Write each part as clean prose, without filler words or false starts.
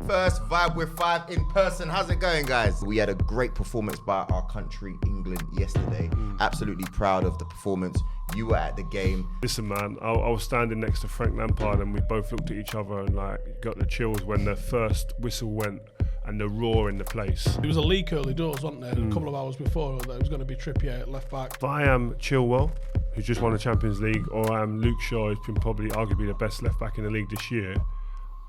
first Vibe with Five in person. How's it going, guys? We had a great performance by our country, England, yesterday. Absolutely proud of the performance. You were at the game. Listen, man, I was standing next to Frank Lampard and we both looked at each other and got the chills when the first whistle went and the roar in the place. There was a leak early doors, wasn't there, a couple of hours before, that it was going to be Trippier at left back. If I am Chilwell, who's just won the Champions League, or I am Luke Shaw, who's been probably arguably the best left back in the league this year,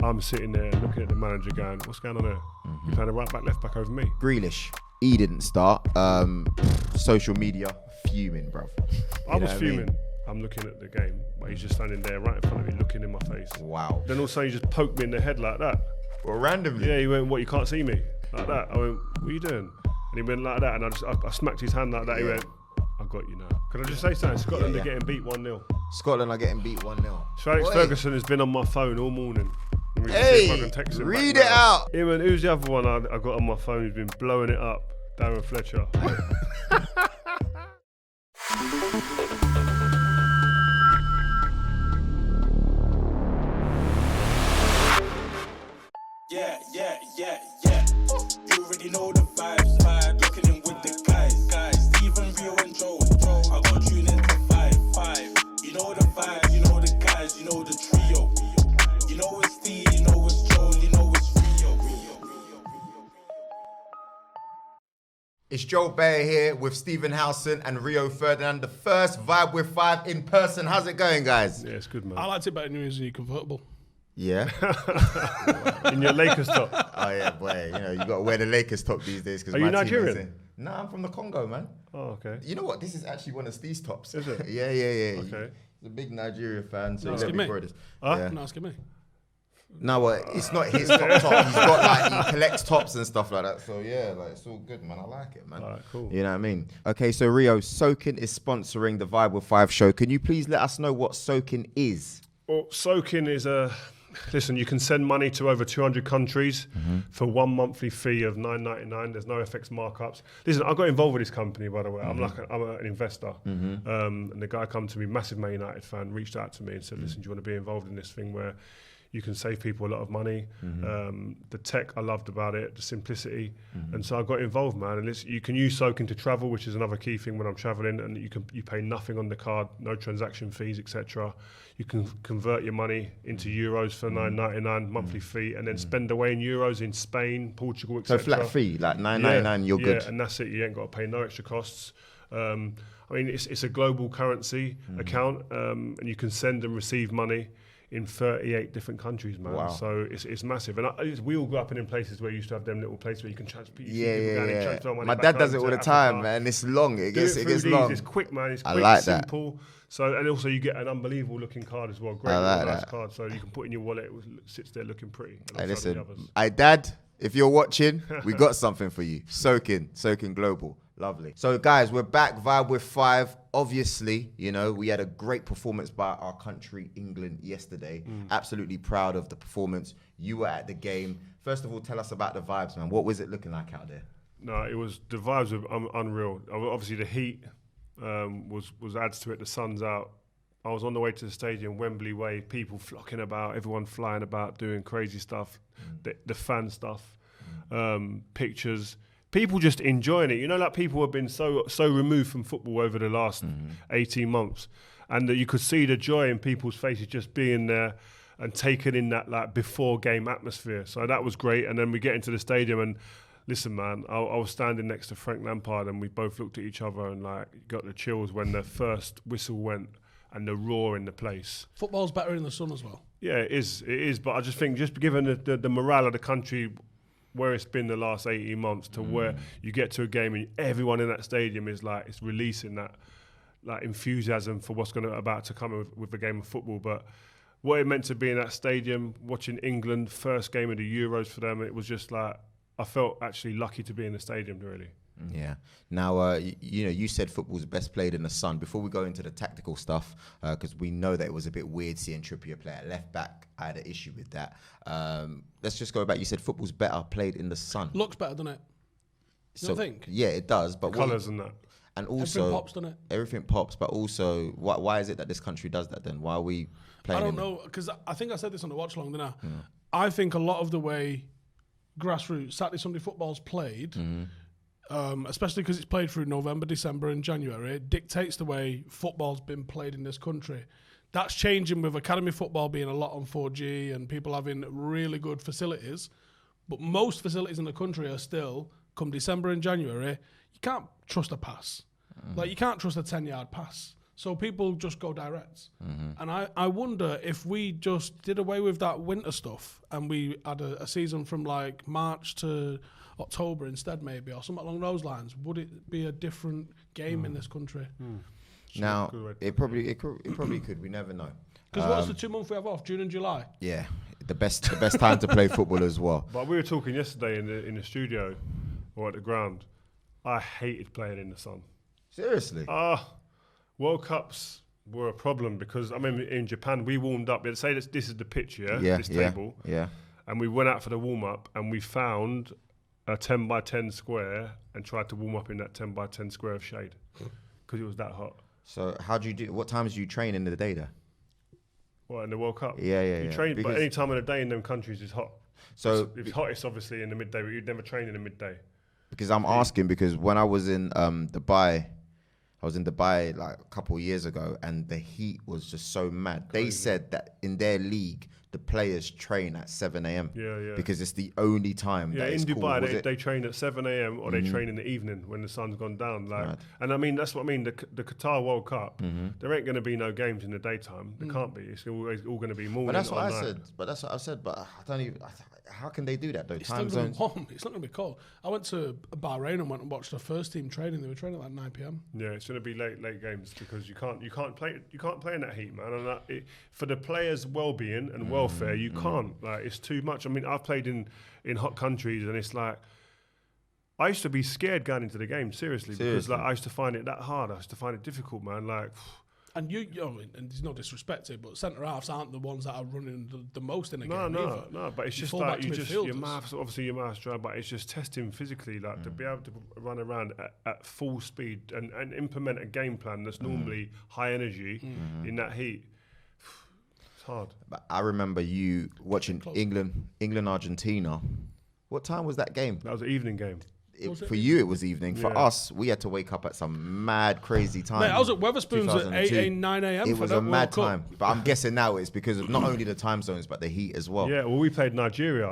I'm sitting there looking at the manager going, what's going on there? You're playing a right back, left back over me. Grealish, he didn't start. Social media, fuming, bruv. I was fuming. I'm looking at the game, but he's just standing there right in front of me, looking in my face. Wow. Then all of a sudden he just poked me in the head like that. Well, randomly? Yeah, he went, what, you can't see me? Like that. I went, what are you doing? And he went like that, and I smacked his hand like that. He went, I got you now. Can I just say something? Scotland are getting beat 1-0. Scotland are getting beat 1-0. So Alex Ferguson has been on my phone all morning. Hey, read it out. Him and who's the other one I got on my phone who's been blowing it up? Darren Fletcher. Yeah. You already know the vibes. Looking in with the guys. Stephen, Rio and Joe. I got tuned into 5. You know the vibes, you know the guys, you know the trio. You know it's Steve, you know it's Joe, you know it's Rio. It's Joe Beya here with Stephen Howson and Rio Ferdinand. The first Vibe with Five in person. How's it going, guys? Yeah, it's good, man. I liked it better when you was in your convertible. Yeah. In your Lakers top. Oh yeah, boy. You got to wear the Lakers top these days. Are you Nigerian? No, I'm from the Congo, man. Oh, okay. You know what? This is actually one of Steve's tops. Is it? Yeah. Okay. He's a big Nigeria fan, so No, let me borrow this. Yeah. No, asking me. No, it's not his top. He's got he collects tops and stuff like that. So yeah, it's all good, man. I like it, man. All right, cool. You know what I mean? Okay, so Rio, Sokin is sponsoring the Vibe with Five show. Can you please let us know what Sokin is? Well, Sokin is listen, you can send money to over 200 countries for one monthly fee of $9.99. There's no FX markups. Listen, I got involved with this company, by the way. I'm an investor. And the guy come to me, massive Man United fan, reached out to me and said, listen, do you want to be involved in this thing where you can save people a lot of money? The tech I loved about it, the simplicity. And so I got involved, man. And you can use Sokin to travel, which is another key thing when I'm traveling. And you pay nothing on the card, no transaction fees, etc. You can convert your money into euros for $9.99 monthly fee, and then spend away in euros in Spain, Portugal, etc. So flat fee, like $9.99, you're good. Yeah, and that's it. You ain't got to pay no extra costs. I mean, it's a global currency account, and you can send and receive money in 38 different countries, man. Wow. So it's massive. And we all grew up in places where you used to have them little places where you can transfer. Transfer money. My dad does it all the time, man. It's long. It gets long. It's quick, man. It's quick, I like simple. So, and also you get an unbelievable looking card as well. Great, nice card. So you can put in your wallet. It sits there looking pretty. Hey, listen, Dad, if you're watching, we got something for you. Sokin Global. Lovely. So guys, we're back, Vibe with Five. Obviously, we had a great performance by our country, England, yesterday. Absolutely proud of the performance. You were at the game. First of all, tell us about the vibes, man. What was it looking like out there? No, the vibes were unreal. Obviously the heat was adds to it. The sun's out. I was on the way to the stadium, Wembley Way, people flocking about, everyone flying about, doing crazy stuff, the fan stuff, pictures. People just enjoying it. Like people have been so removed from football over the last 18 months, and that you could see the joy in people's faces just being there and taking in that before game atmosphere. So that was great. And then we get into the stadium and listen, man, I was standing next to Frank Lampard and we both looked at each other and got the chills when the first whistle went and the roar in the place. Football's better in the sun as well. Yeah, it is. But I just think just given the morale of the country, where it's been the last 18 months to where you get to a game and everyone in that stadium is it's releasing that enthusiasm for what's about to come with the game of football. But what it meant to be in that stadium, watching England, first game of the Euros for them, it was just I felt actually lucky to be in the stadium, really. Yeah. Now, you said football's best played in the sun. Before we go into the tactical stuff, because we know that it was a bit weird seeing Trippier play at left back. I had an issue with that. Let's just go back. You said football's better played in the sun. Looks better, doesn't it? You don't think? Yeah, it does. But colours and that. And also, everything pops, doesn't it? Everything pops, but also, why is it that this country does that then? Why are we playing? I don't know, because I think I said this on the watch along, didn't I? I think a lot of the way grassroots Saturday, Sunday football's played, especially because it's played through November, December and January, it dictates the way football's been played in this country. That's changing with academy football being a lot on 4G and people having really good facilities. But most facilities in the country are still, come December and January, you can't trust a pass. Like, you can't trust a 10-yard pass. So people just go direct. And I wonder if we just did away with that winter stuff and we had a season from like March to October instead maybe, or something along those lines, would it be a different game in this country? Now, it probably could. We never know. Because what's the 2 months we have off? June and July? Yeah, the best time to play football as well. But we were talking yesterday in the studio or at the ground. I hated playing in the sun. Seriously? World Cups were a problem because, I mean, in Japan, we warmed up. Let's say this is the pitch, this table. Yeah. And we went out for the warm-up and we found a 10 by 10 square and tried to warm up in that 10 by 10 square of shade because it was that hot. So how do you do? What times do you train in the day there? What, in the World Cup? Yeah. You train, but any time of the day in them countries is hot. So it's hottest, obviously, in the midday, but you'd never train in the midday. Because I'm asking because when I was in Dubai, like a couple of years ago, and the heat was just so mad. Crazy. They said that in their league, the players train at 7 a.m. Yeah. Because it's the only time. Yeah, that in it's Dubai, cool. they train at 7 a.m. or they train in the evening when the sun's gone down. And I mean, that's what I mean. The Qatar World Cup, there ain't going to be no games in the daytime. There can't be. It's always all going to be morning. But that's what or I night. said. But that's what I said. But I don't even. How can they do that though? It's Time not going to zones. be warm. It's not going to be cold. I went to Bahrain and went and watched the first team training. They were training at like 9 p.m. Yeah, it's going to be late games because you can't play in that heat, man. And for the players' well-being and welfare, you can't. Like, it's too much. I mean, I've played in hot countries, and it's like I used to be scared going into the game seriously. Because like I used to find it that hard. I used to find it difficult, man. Like. And and there's no disrespect to it, but centre halves aren't the ones that are running the most in a game. Either. No, but it's just like your mouth's dry, but it's just testing physically, like to be able to run around at full speed and implement a game plan that's normally high energy in that heat. It's hard. But I remember you watching England, Argentina. What time was that game? That was an evening game. For you, it was evening. For us, we had to wake up at some mad, crazy time. Mate, I was at Weatherspoons at 9 a.m. It was a mad time. But I'm guessing now it's because of not only the time zones, but the heat as well. Yeah, well, we played Nigeria,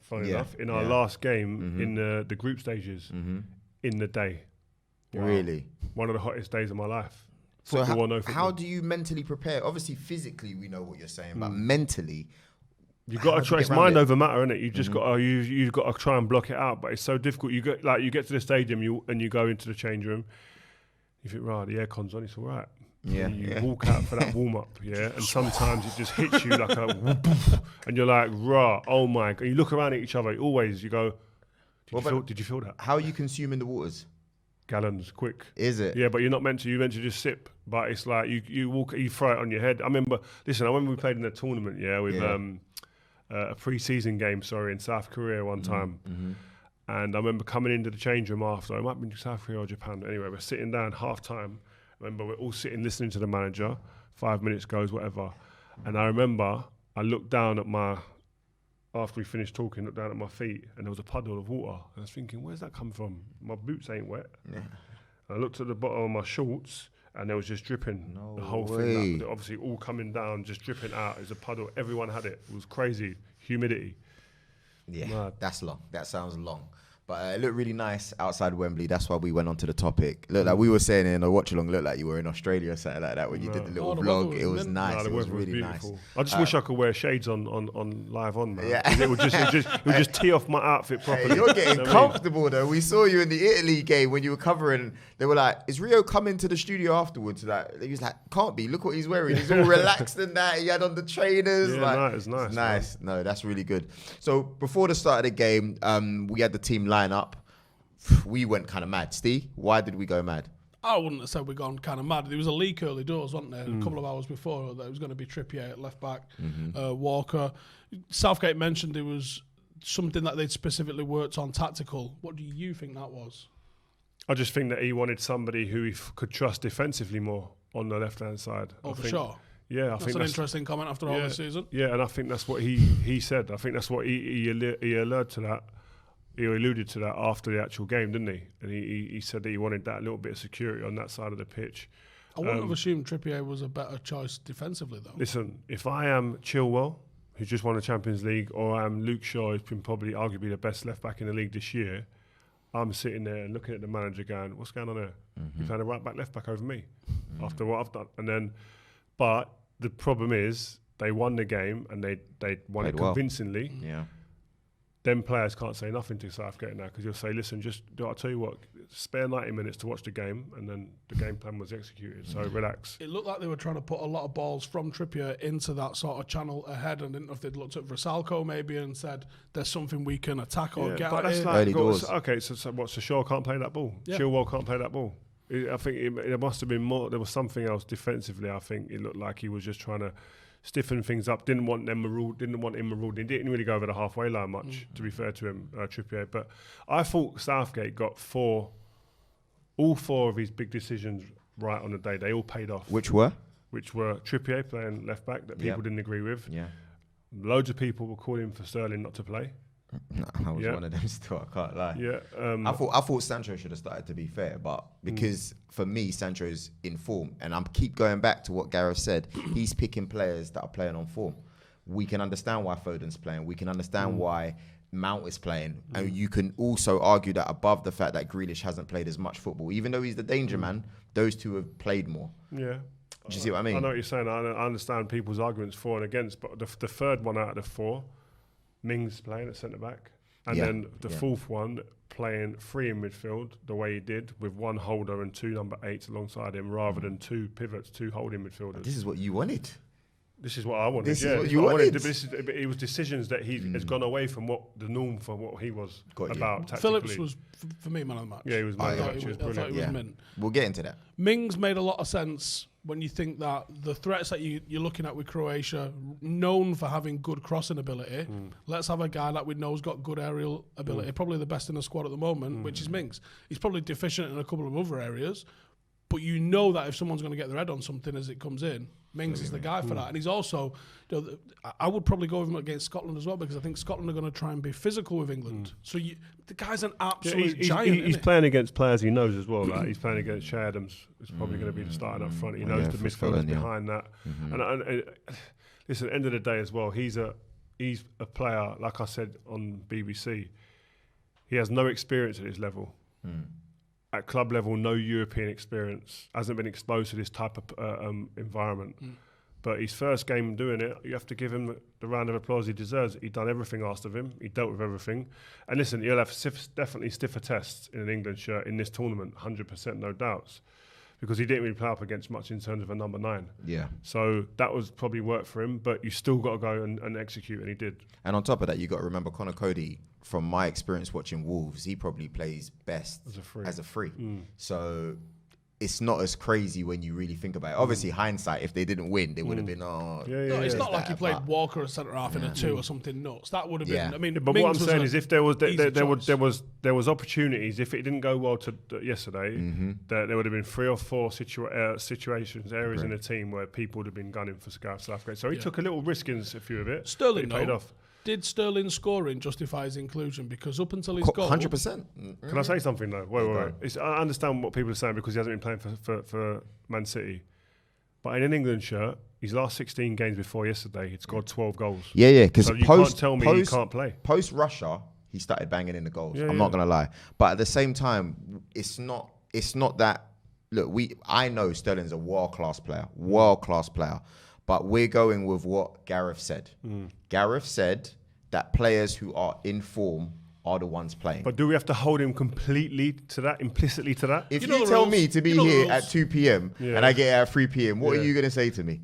funny enough, in our last game in the group stages in the day. Wow. Really? One of the hottest days of my life. So how do you mentally prepare? Obviously, physically, we know what you're saying, but mentally... You got to try. It's mind over matter, isn't it? You just got to you've got to try and block it out, but it's so difficult. You get to the stadium, you go into the change room. You think, right, the aircon's on, it's all right. Yeah. You walk out for that warm up, and sometimes it just hits you like a whoop, and you're like, rah, oh my god. You look around at each other. You go, did you feel that? How are you consuming the waters? Gallons, quick. Is it? Yeah, but you're not meant to. You're meant to just sip. But it's like you walk, you throw it on your head. I remember we played in a tournament, with a pre-season game, in South Korea one time. And I remember coming into the change room after, it might have been South Korea or Japan. Anyway, we're sitting down half-time. I remember we're all sitting listening to the manager. 5 minutes goes, whatever. And I remember I looked down at after we finished talking, looked down at my feet and there was a puddle of water. And I was thinking, where's that come from? My boots ain't wet. Yeah. I looked at the bottom of my shorts and there was just dripping. The whole thing, obviously all coming down, just dripping out. It was a puddle. Everyone had it. It was crazy. Humidity. Yeah, mad. That's long. That sounds long. But it looked really nice outside Wembley. That's why we went on to the topic. Look, like we were saying in a watch along, looked like you were in Australia or something like that when you did the little vlog. It was nice. It was really nice. I just wish I could wear shades on live on, man. Yeah. It would just tee off my outfit properly. Hey, you're getting comfortable though. We saw you in the Italy game when you were covering. They were like, "Is Rio coming to the studio afterwards?" He was like, "Can't be. Look what he's wearing. He's all relaxed and that. He had on the trainers." Yeah, it's nice. Nice. No, that's really good. So before the start of the game, we had the team line up. We went kind of mad. Steve, why did we go mad? I wouldn't have said we'd gone kind of mad. There was a leak early doors, wasn't there? A couple of hours before that it was going to be Trippier at left back, Walker. Southgate mentioned there was something that they'd specifically worked on tactical. What do you think that was? I just think that he wanted somebody who he could trust defensively more on the left-hand side. Oh, for sure. Yeah, I think that's an interesting comment after all this season. Yeah, and I think that's what he said. I think that's what he allured to that. he alluded to that after the actual game, didn't he? And he said that he wanted that little bit of security on that side of the pitch. I wouldn't have assumed Trippier was a better choice defensively, though. Listen, if I am Chilwell, who's just won the Champions League, or I'm Luke Shaw, who's been probably arguably the best left back in the league this year, I'm sitting there and looking at the manager going, what's going on there? You're playing a right back, left back over me after what I've done. And then, but the problem is they won the game and they won it convincingly. Yeah. Them players can't say nothing to Southgate now because he'll say, listen, I'll tell you what, spare 90 minutes to watch the game, and then the game plan was executed, so relax. It looked like they were trying to put a lot of balls from Trippier into that sort of channel ahead, and didn't know if they'd looked at Vrsaljko maybe and said, there's something we can attack or get but at that's here. like, Early doors. okay, so what, so Shaw can't play that ball? Yeah. Chilwell can't play that ball? I think there must have been more, there was something else defensively. I think it looked like he was just trying to stiffen things up, didn't want him marooned. He didn't really go over the halfway line much, to be fair to him, Trippier. But I thought Southgate got all four of his big decisions right on the day. They all paid off. Which were Trippier playing left back that people didn't agree with. Yeah. Loads of people were calling for Sterling not to play. No, I was one of them still. I can't lie. Yeah. I thought Sancho should have started, to be fair, but because for me Sancho's in form, and I keep going back to what Gareth said. He's picking players that are playing on form. We can understand why Foden's playing. We can understand why Mount is playing, and you can also argue that above the fact that Grealish hasn't played as much football, even though he's the danger man. Those two have played more. Yeah. Do you see what I mean? I know what you're saying. I understand people's arguments for and against, but the third one out of the four, Mings playing at centre back, and then the fourth one playing three in midfield the way he did, with one holder and two number 8s alongside him, rather than two pivots, two holding midfielders. This is what you wanted. This is what I wanted. This is what you wanted. But it was decisions that he has gone away from what the norm for what he was about tactically. Phillips was, for me, man of the match. Yeah, he was man of the match. He was I thought brilliant. he was mint. We'll get into that. Mings made a lot of sense when you think that the threats that you're looking at with Croatia, known for having good crossing ability, let's have a guy that we know's got good aerial ability, probably the best in the squad at the moment, which is Mings. He's probably deficient in a couple of other areas, but you know that if someone's going to get their head on something as it comes in, Mings is the guy for that. And he's also, I would probably go with him against Scotland as well, because I think Scotland are going to try and be physical with England. So the guy's an absolute giant. He's playing against players he knows as well. Like he's playing against Shea Adams, who's probably going to be the starting up front. He knows the midfielders behind that. And listen, at the end of the day as well, he's a player, like I said on BBC, he has no experience at his level. At club level, no European experience, hasn't been exposed to this type of environment. But his first game doing it, you have to give him the round of applause he deserves. He'd done everything asked of him. He dealt with everything. And listen, he'll have definitely stiffer tests in an England shirt in this tournament, 100%, no doubts, because he didn't really play up against much in terms of a number 9. Yeah. So that was probably work for him, but you still got to go and execute, and he did. And on top of that, you got to remember Conor Cody, from my experience watching Wolves, he probably plays best as a free. So it's not as crazy when you really think about it. Obviously, hindsight, if they didn't win, they would have been, it's not like he played Walker as centre half in a 2 or something nuts. That would have been. I mean, but Mings what I'm saying is, if there was opportunities, if it didn't go well yesterday, there would have been 3 or 4 situations, areas in the team where people would have been gunning for Gareth Southgate. So he took a little risk in a few of it. Sterling paid off. Did Sterling scoring justify his inclusion? Because up until his goal, 100%. Can I say something though? Wait. I understand what people are saying because he hasn't been playing for Man City. But in an England shirt, his last 16 games before yesterday, he'd scored 12 goals. Yeah. Because so you can't tell me he can't play. Post Russia, he started banging in the goals. I'm not gonna lie. But at the same time, it's not that. Look, I know Sterling's a world class player. But we're going with what Gareth said. Gareth said that players who are in form are the ones playing. But do we have to hold him completely to that, implicitly to that? If you tell me to be here at 2 p.m. and I get here at 3 p.m, what are you going to say to me?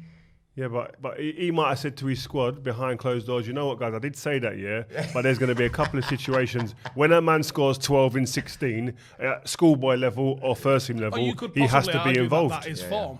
Yeah, but he might have said to his squad behind closed doors, you know what, guys, I did say that, but there's going to be a couple of situations when a man scores 12 in 16 at schoolboy level or first team level, he has to be involved. That is form.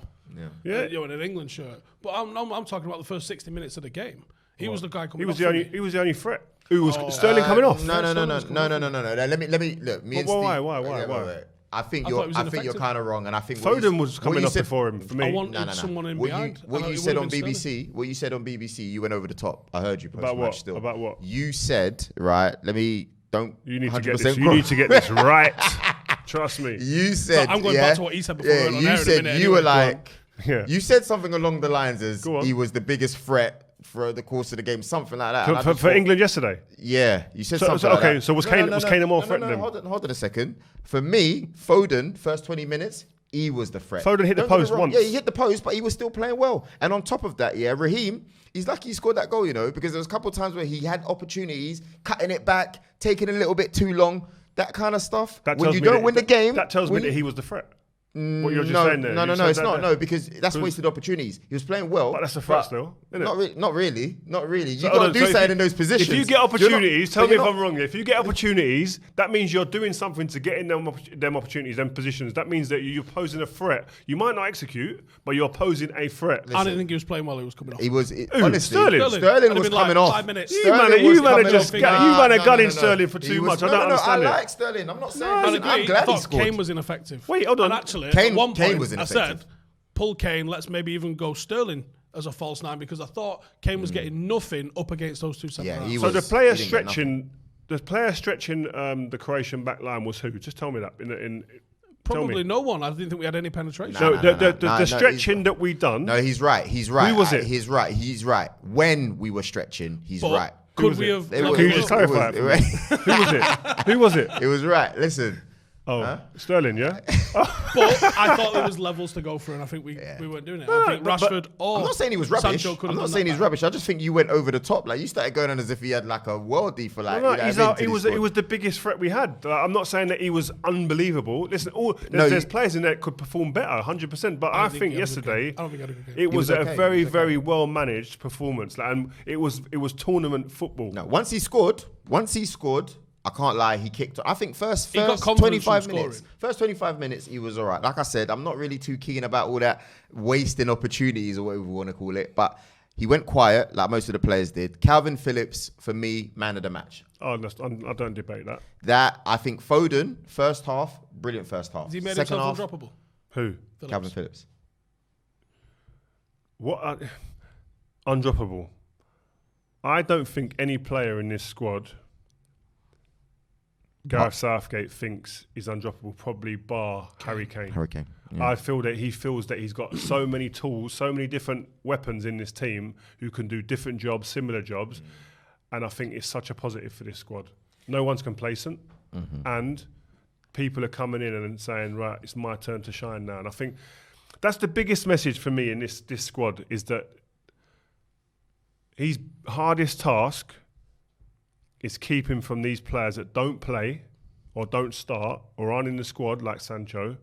Yeah. In an England shirt. But I'm talking about the first 60 minutes of the game. He was the guy coming off. He was the only threat. Who was Sterling coming off? No. Let me look. Me and Steve. Why? I think you're kind of wrong, and I think Foden was coming off before him for me. I wanted someone in behind. What you said on BBC, you went over the top. I heard you. About what? You said, right? Let me don't. You need to get 100% this. You need to get this right. Trust me. You said. I'm going back to what he said before. Yeah, you said you were like. Yeah. You said something along the lines as Go on. he was the biggest threat for the course of the game, something like that. And I For just thought- England yesterday. Yeah, you said So- something so, like okay, that. so was Kane a more threat than him? Hold on a second. For me, Foden, first 20 minutes, he was the threat. Foden hit the Don't get me post wrong. once. Yeah, he hit the post, but he was still playing well. And on top of that, yeah, Raheem, he's lucky he scored that goal, you know, because there was a couple of times where he had opportunities, cutting it back, taking a little bit too long, that kind of stuff. That When tells you me don't that- win the game. That tells me when that you- he was the threat. What you're just no, saying there. No, You no, said it's that not. there. No, because that's wasted opportunities. He was playing well. But that's a threat still, isn't it? Not really. You So, got to hold on, do so if something you- in those positions. If you get opportunities, tell me if I'm wrong. If you get opportunities, that means you're doing something to get in them opportunities, them positions. That means that you're posing a threat. You might not execute, but you're posing a threat. I didn't think he was playing while he was coming off. He was Who? honestly. Sterling? Sterling That'd was been like coming off. 5 minutes. You man are just gunning Sterling for too much. I don't understand I it. like Sterling. I'm not saying. I I'm agree. glad I he thought scored. Kane was ineffective. Wait, hold on. And actually, Kane- at one Kane point, was I ineffective. said, pull Kane, let's maybe even go Sterling as a false nine, because I thought Kane was getting nothing up against those two centre Yeah, halves. he So was- the player he didn't get nothing. stretching the Croatian back line was who? Just tell me that. Tell Probably me. no one. I didn't think we had any penetration. So Nah, the stretching that we done. No, he's right. Who was it? He's right. When we were stretching, he's But right. could was we it? have? It like, was- Can you just it was- clarify it for me? Who was it? Who was it? It was right. Listen. Oh, Sterling, yeah. But I thought there was levels to go through, and I think we weren't doing it. I think but- Rashford or I'm not saying he was rubbish. Sancho could I'm have not done saying that he's better. rubbish. I just think you went over the top. Like you started going on as if he had like a worldie for like. No, you know he's what I mean, out. to He this was squad. the biggest threat we had. I'm not saying that he was unbelievable. Listen, there's players in there that could perform better, 100%. But I think he had a good game. yesterday I don't think he had a good game. it was was a okay. very, He was okay. very well managed performance, and it was tournament football. No, once he scored, I can't lie, he kicked. I think first got confidence 25 from minutes. scoring. First 25 minutes, he was all right. Like I said, I'm not really too keen about all that wasting opportunities or whatever we want to call it. But he went quiet, like most of the players did. Calvin Phillips, for me, man of the match. Oh, I don't debate that. That I think Foden, first half, brilliant first half. Has he made Second half, himself undroppable? Who? Calvin Phillips. What? Undroppable. I don't think any player in this squad, Gareth Southgate, thinks is undroppable, probably bar Harry Kane. Hurricane. Yeah. I feel that he feels that he's got so many tools, so many different weapons in this team who can do different jobs, similar jobs. And I think it's such a positive for this squad. No one's complacent. And people are coming in and saying, right, it's my turn to shine now. And I think that's the biggest message for me in this squad is that his hardest task is keeping from these players that don't play or don't start or aren't in the squad like Sancho,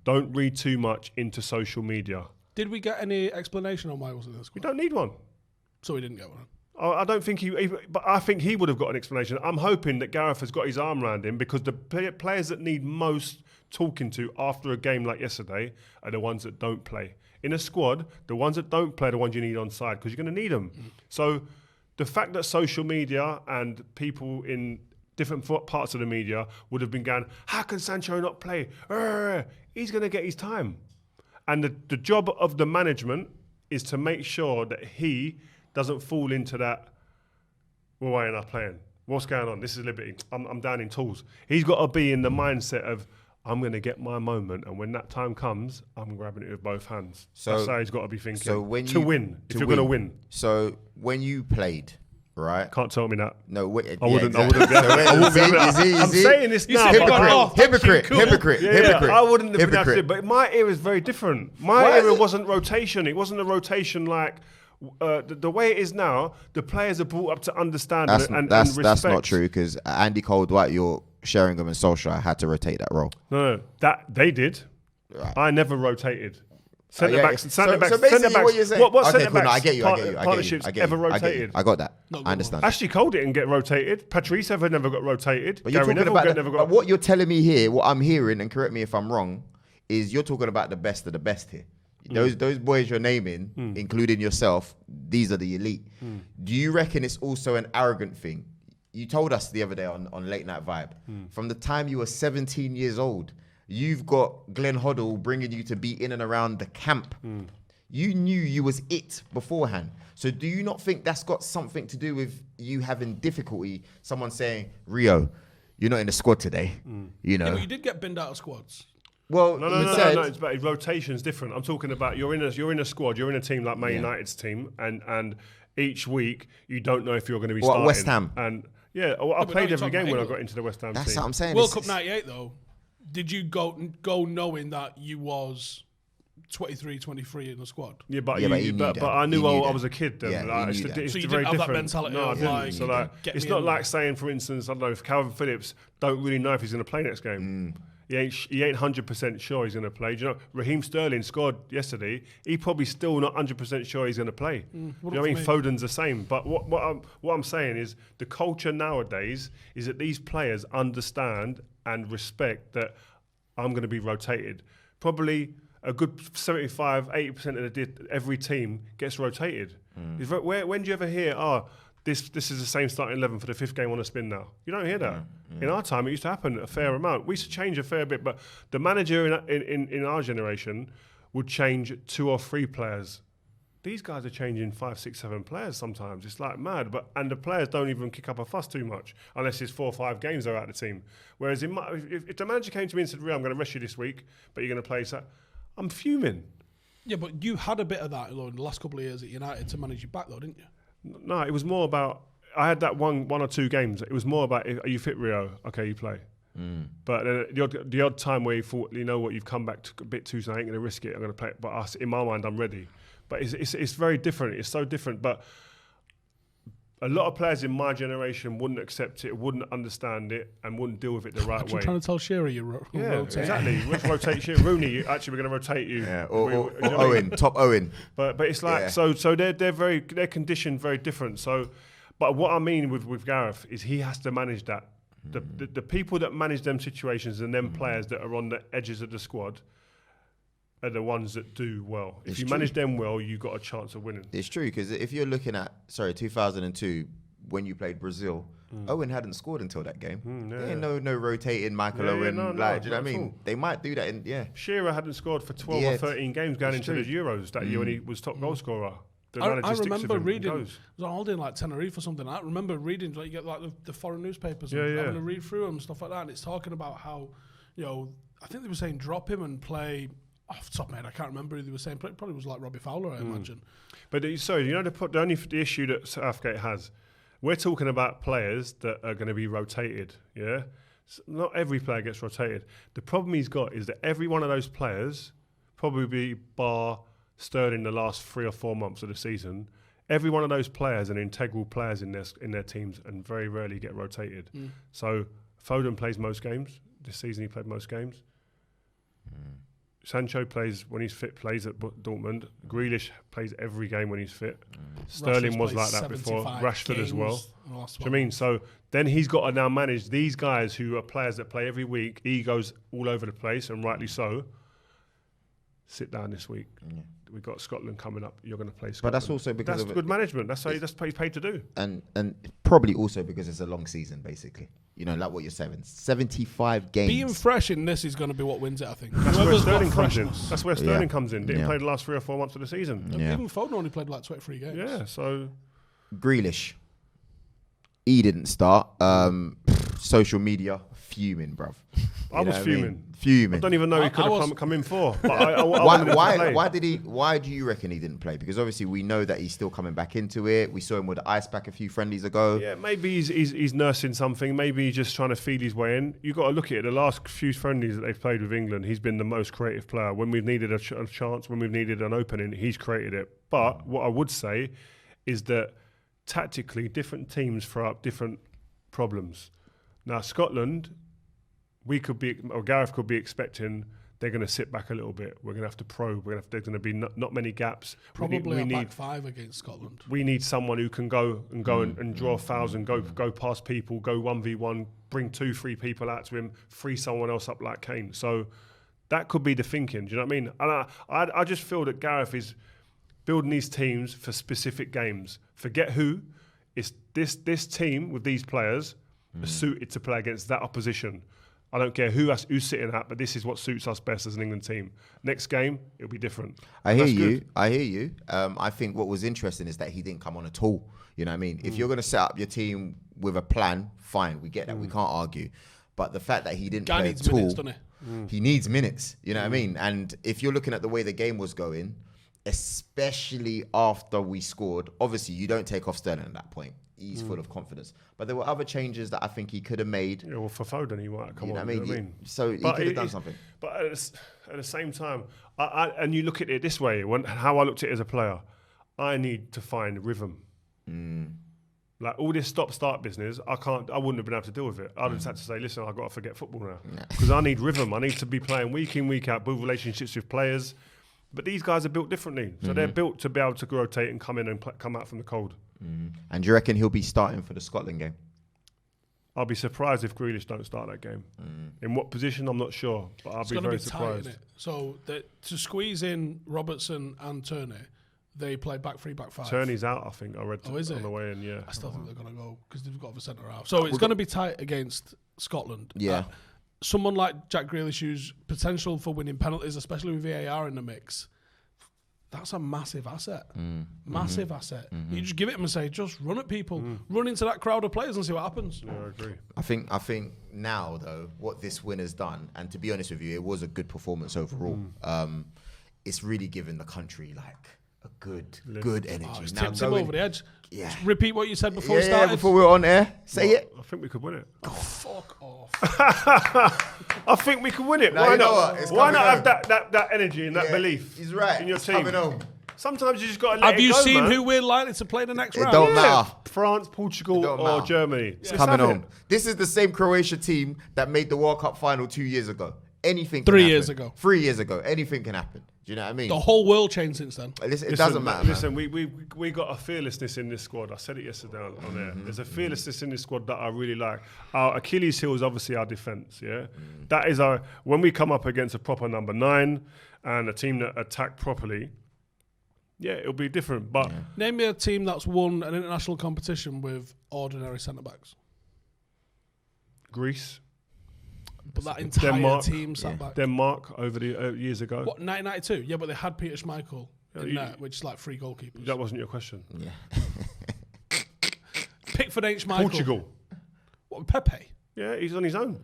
don't read too much into social media. Did we get any explanation on why he wasn't in the We squad? don't need one. So we didn't get one. I don't think but I think he would have got an explanation. I'm hoping that Gareth has got his arm around him because the players that need most talking to after a game like yesterday are the ones that don't play. In a squad, the ones that don't play are the ones you need on side because you're going to need them. So the fact that social media and people in different parts of the media would have been going, how can Sancho not play? He's going to get his time. And the job of the management is to make sure that he doesn't fall into that, well, why ain't I playing? What's going on? This is Liberty. I'm down in tools. He's got to be in the mindset of, I'm going to get my moment, and when that time comes, I'm grabbing it with both hands. So- that's how he's got to be thinking. So when to you win, if to you're going to win. So when you played, right? Can't tell me that. No, wait. I wouldn't. I exactly. wouldn't. Be able to- I wouldn't be able to- I'm saying this now. said but got I- off. Hypocrite. I wouldn't have been able to. Hypocrite. But my era is very different. My Why is era it? wasn't rotation. It wasn't a rotation like the way it is now. The players are brought up to understand and respect. That's not true because Andy Cole, Dwight York, Sheringham, and Solskjaer had to rotate that role. No, that they did. Right. I never rotated. Centre yeah. backs. Centre backs. So basically Centre backs. what you're saying- What Okay, centre cool, no, backs? I get you. Partnerships I get you. ever I get you. rotated? I got that. Not I understand. Ashley Cole didn't get rotated. Patrice ever never got rotated. But you're Gary talking Neville about never but got. what you're telling me here, what I'm hearing, and correct me if I'm wrong, is you're talking about the best of the best here. Those boys you're naming, including yourself, these are the elite. Do you reckon it's also an arrogant thing? You told us the other day on Late Night Vibe, from the time you were 17 years old, you've got Glenn Hoddle bringing you to be in and around the camp. You knew you was it beforehand. So do you not think that's got something to do with you having difficulty? Someone saying, Rio, you're not in the squad today. You know. Yeah, but you did get binned out of squads. Well, No. It's about rotation's different. I'm talking about you're in a squad. You're in a team like Man United's team, and each week you don't know if you're going to be starting. West Ham? And I played every game when I got into the West Ham That's team. what I'm saying. World Cup '98 though, did you go knowing that you was 23, 23 in the squad? Yeah, but but I knew I I was a kid then. Yeah, like, you knew that. it's So you very didn't have that different. mentality No, I of, didn't. like, So like, get it's me not in. like saying, for instance, I don't know, if Calvin Phillips don't really know if he's going to play next game. He ain't 100% sure he's going to play. Do you know, Raheem Sterling scored yesterday. He probably still not 100% sure he's going to play. You know what I mean? Foden's the same. But what I'm saying is the culture nowadays is that these players understand and respect that I'm going to be rotated. Probably a good 75, 80% of every team gets rotated. When do you ever hear, this is the same starting 11 for the 5th game on a spin now? You don't hear that. In our time, it used to happen a fair amount. We used to change a fair bit, but the manager in our generation would change 2 or 3 players. These guys are changing 5, 6, 7 players sometimes. It's like mad. And the players don't even kick up a fuss too much unless it's 4 or 5 games they're out of the team. Whereas if the manager came to me and said, "Rio, I'm going to rest you this week, but you're going to play," so I'm fuming. Yeah, but you had a bit of that in the last couple of years at United to manage you back though, didn't you? No, it was more about, I had that one or 2 games. It was more about, are you fit, Rio? Okay, you play. But the odd time where you thought, you know what, you've come back a bit too soon, I ain't going to risk it, I'm going to play it. But in my mind, I'm ready. But it's very different. It's so different. But a lot of players in my generation wouldn't accept it, wouldn't understand it, and wouldn't deal with it the right way. You're trying to tell Shearer you rotate. Exactly. Let's rotate Shearer. Rooney, actually, we're going to rotate you. Yeah, or Owen, top Owen. But it's like, so they're conditioned very different. So, but what I mean with Gareth is he has to manage that. The people that manage them situations and them players that are on the edges of the squad are the ones that do well. If you manage them well, you've got a chance of winning. It's true, because if you're looking at 2002 when you played Brazil, Owen hadn't scored until that game. There ain't no rotating Michael Owen. Do you know what I mean? They might do that. Shearer hadn't scored for 12 or 13 games going into the Euros that year when he was top goal scorer. I remember reading, I was on holiday in like Tenerife or something. I remember reading, like, you get like the foreign newspapers and having to read through them and stuff like that. And it's talking about how, I think they were saying drop him and play. Off the top of my head, I can't remember who they were saying. But it probably was like Robbie Fowler, I imagine. But the issue that Southgate has, we're talking about players that are going to be rotated. Yeah, not every player gets rotated. The problem he's got is that every one of those players, probably bar Sterling the last 3 or 4 months of the season, every one of those players are integral players in their teams and very rarely get rotated. So Foden plays most games. This season he played most games. Sancho plays when he's fit, plays at Dortmund. Grealish plays every game when he's fit. Sterling was like that before. Rashford as well. Do you know what I mean? So then he's got to now manage these guys who are players that play every week. Egos all over the place, and rightly so. Sit down this week. We've got Scotland coming up. You're going to play Scotland. But that's also because that's good management. That's what he's paid to do. And probably also because it's a long season, basically. Like what you're saying, 75 games. Being fresh in this is going to be what wins it, I think. That's where Sterling comes in. That's where Sterling comes in. Didn't play the last 3 or 4 months of the season. Even Foden only played like 23 games. Yeah, so Grealish, he didn't start. Social media fuming, bruv. I was fuming. Fuming. I don't even know he could have come in for. But I wanted him to play. Why do you reckon he didn't play? Because obviously we know that he's still coming back into it. We saw him with the ice pack a few friendlies ago. Yeah, maybe he's nursing something. Maybe he's just trying to feed his way in. You've got to look at it. The last few friendlies that they've played with England, he's been the most creative player. When we've needed a chance, when we've needed an opening, he's created it. But what I would say is that tactically, different teams throw up different problems. Now, Scotland, Gareth could be expecting they're going to sit back a little bit. We're going to have to probe. There's going to be not many gaps. Probably back 5 against Scotland. We need someone who can go and draw fouls and go past people, go 1v1, bring 2-3 people out to him, free someone else up like Kane. So that could be the thinking. Do you know what I mean? And I just feel that Gareth is building these teams for specific games. Forget who. It's this team with these players are suited to play against that opposition. I don't care who's sitting at, but this is what suits us best as an England team. Next game, it'll be different. I hear you. Good. I hear you. I think what was interesting is that he didn't come on at all. You know what I mean? If you're going to set up your team with a plan, fine, we get that. We can't argue. But the fact that he didn't play needs at all, minutes, doesn't he? He needs minutes. You know what I mean? And if you're looking at the way the game was going, especially after we scored, obviously you don't take off Sterling at that point. He's full of confidence. But there were other changes that I think he could have made. Yeah, well, for Foden, he might come You know on. what I You know mean? what I mean? So he could have done something. But at the same time, and you look at it this way, how I looked at it as a player, I need to find rhythm. Like all this stop-start business, I wouldn't have been able to deal with it. I'd just had to say, listen, I've got to forget football now. Because I need rhythm. I need to be playing week in, week out, build relationships with players. But these guys are built differently. So they're built to be able to rotate and come in and come out from the cold. And do you reckon he'll be starting for the Scotland game? I'll be surprised if Grealish don't start that game. In what position, I'm not sure. But I'll be very surprised. Tight, so to squeeze in Robertson and Turney, they play back 3, back 5. Turney's out, I think. I read is on it? the way in, yeah. I still think they're going to go because they've got the centre half. So it's going to be tight against Scotland. Yeah. Someone like Jack Grealish, who's potential for winning penalties, especially with VAR in the mix, that's a massive asset. Massive asset. You just give it him and say, just run at people. Run into that crowd of players and see what happens. Yeah, I agree. I think now, though, what this win has done, and to be honest with you, it was a good performance overall. It's really given the country, like, a good energy. It's now tipped him over the edge. Yeah. Just repeat what you said before we started. before we were on air. Say it. I think we could win it. Oh, fuck off. I think we can win it. Nah, Why you know not? what? It's Why coming not have home. that energy and that Yeah, belief? He's right. In your It's team. coming home. Sometimes you just got to let Have it you go, seen man. who we're likely to play the next It round? don't matter. France, Portugal, Don't or matter. Germany. It's coming home. This is the same Croatia team that made the World Cup final 2 years ago. Anything can 3 happen. years ago. 3 years ago. Anything can happen. Do you know what I mean? The whole world changed since then. It doesn't matter, man. Listen, we got a fearlessness in this squad. I said it yesterday on air. There's a fearlessness in this squad that I really like. Our Achilles heel is obviously our defence. Yeah, that is our. When we come up against a proper number 9 and a team that attack properly, yeah, it'll be different. But Name me a team that's won an international competition with ordinary centre backs. Greece, But that entire Denmark. team sat back. Denmark over the years ago. What, 1992? Yeah, but they had Peter Schmeichel in you- there, which is like 3 goalkeepers. That wasn't your question. Yeah. Pickford ain't Schmeichel. Portugal. What, Pepe? Yeah, he's on his own.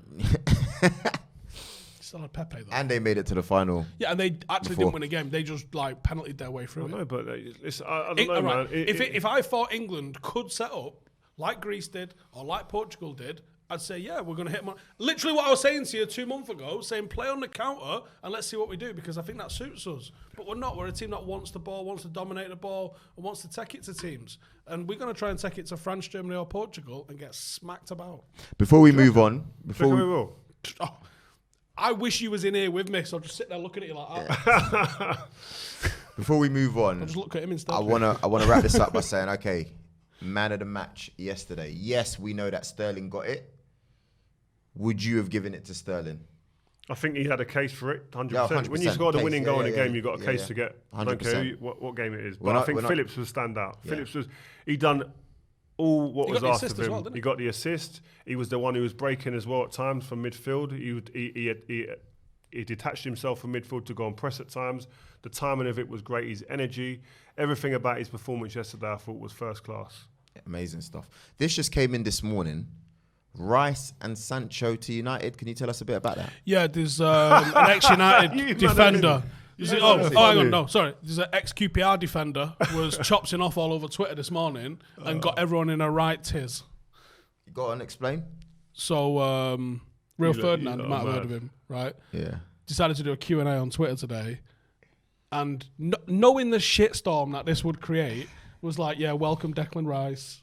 Still had Pepe though. And they made it to the final. Yeah, and they actually Before. didn't win a game. They just like penaltied their way through it. No, but listen, I don't know, Right. man. If I thought England could set up like Greece did or like Portugal did, I'd say, yeah, we're going to hit them. Literally what I was saying to you 2 months ago, saying play on the counter and let's see what we do, because I think that suits us. But we're not. We're a team that wants the ball, wants to dominate the ball, and wants to take it to teams. And we're going to try and take it to France, Germany or Portugal and get smacked about. Before we move on, we will. Oh, I wish you was in here with me, so I'll just sit there looking at you like that. before we move on, I'll just look at him instead. I wanna wrap this up by saying, okay, man of the match yesterday. Yes, we know that Sterling got it. Would you have given it to Sterling? I think he had a case for it, 100%. Yeah, 100% When you scored a case, winning goal in a yeah, game, you've got a yeah, case yeah. to get. I 100%. don't care what game it is. But We're I not- think we're not- Phillips was stand out. Yeah. Phillips he done all what He was got the asked assist of as him. well, didn't he? He got the assist. He was the one who was breaking as well at times from midfield. He detached himself from midfield to go and press at times. The timing of it was great. His energy, everything about his performance yesterday, I thought was first class. Amazing stuff. This just came in this morning. Rice and Sancho to United. Can you tell us a bit about that? Yeah, there's an ex-United You defender. You Hang man, on, no, sorry. There's an ex-QPR defender was chopsing off all over Twitter this morning and got everyone in a right tiz. Go on, explain. So, Rio Ferdinand, you you lot might have are heard of mad. him, right? Yeah. Decided to do a Q&A on Twitter today. And knowing the shitstorm that this would create, was like, yeah, welcome Declan Rice.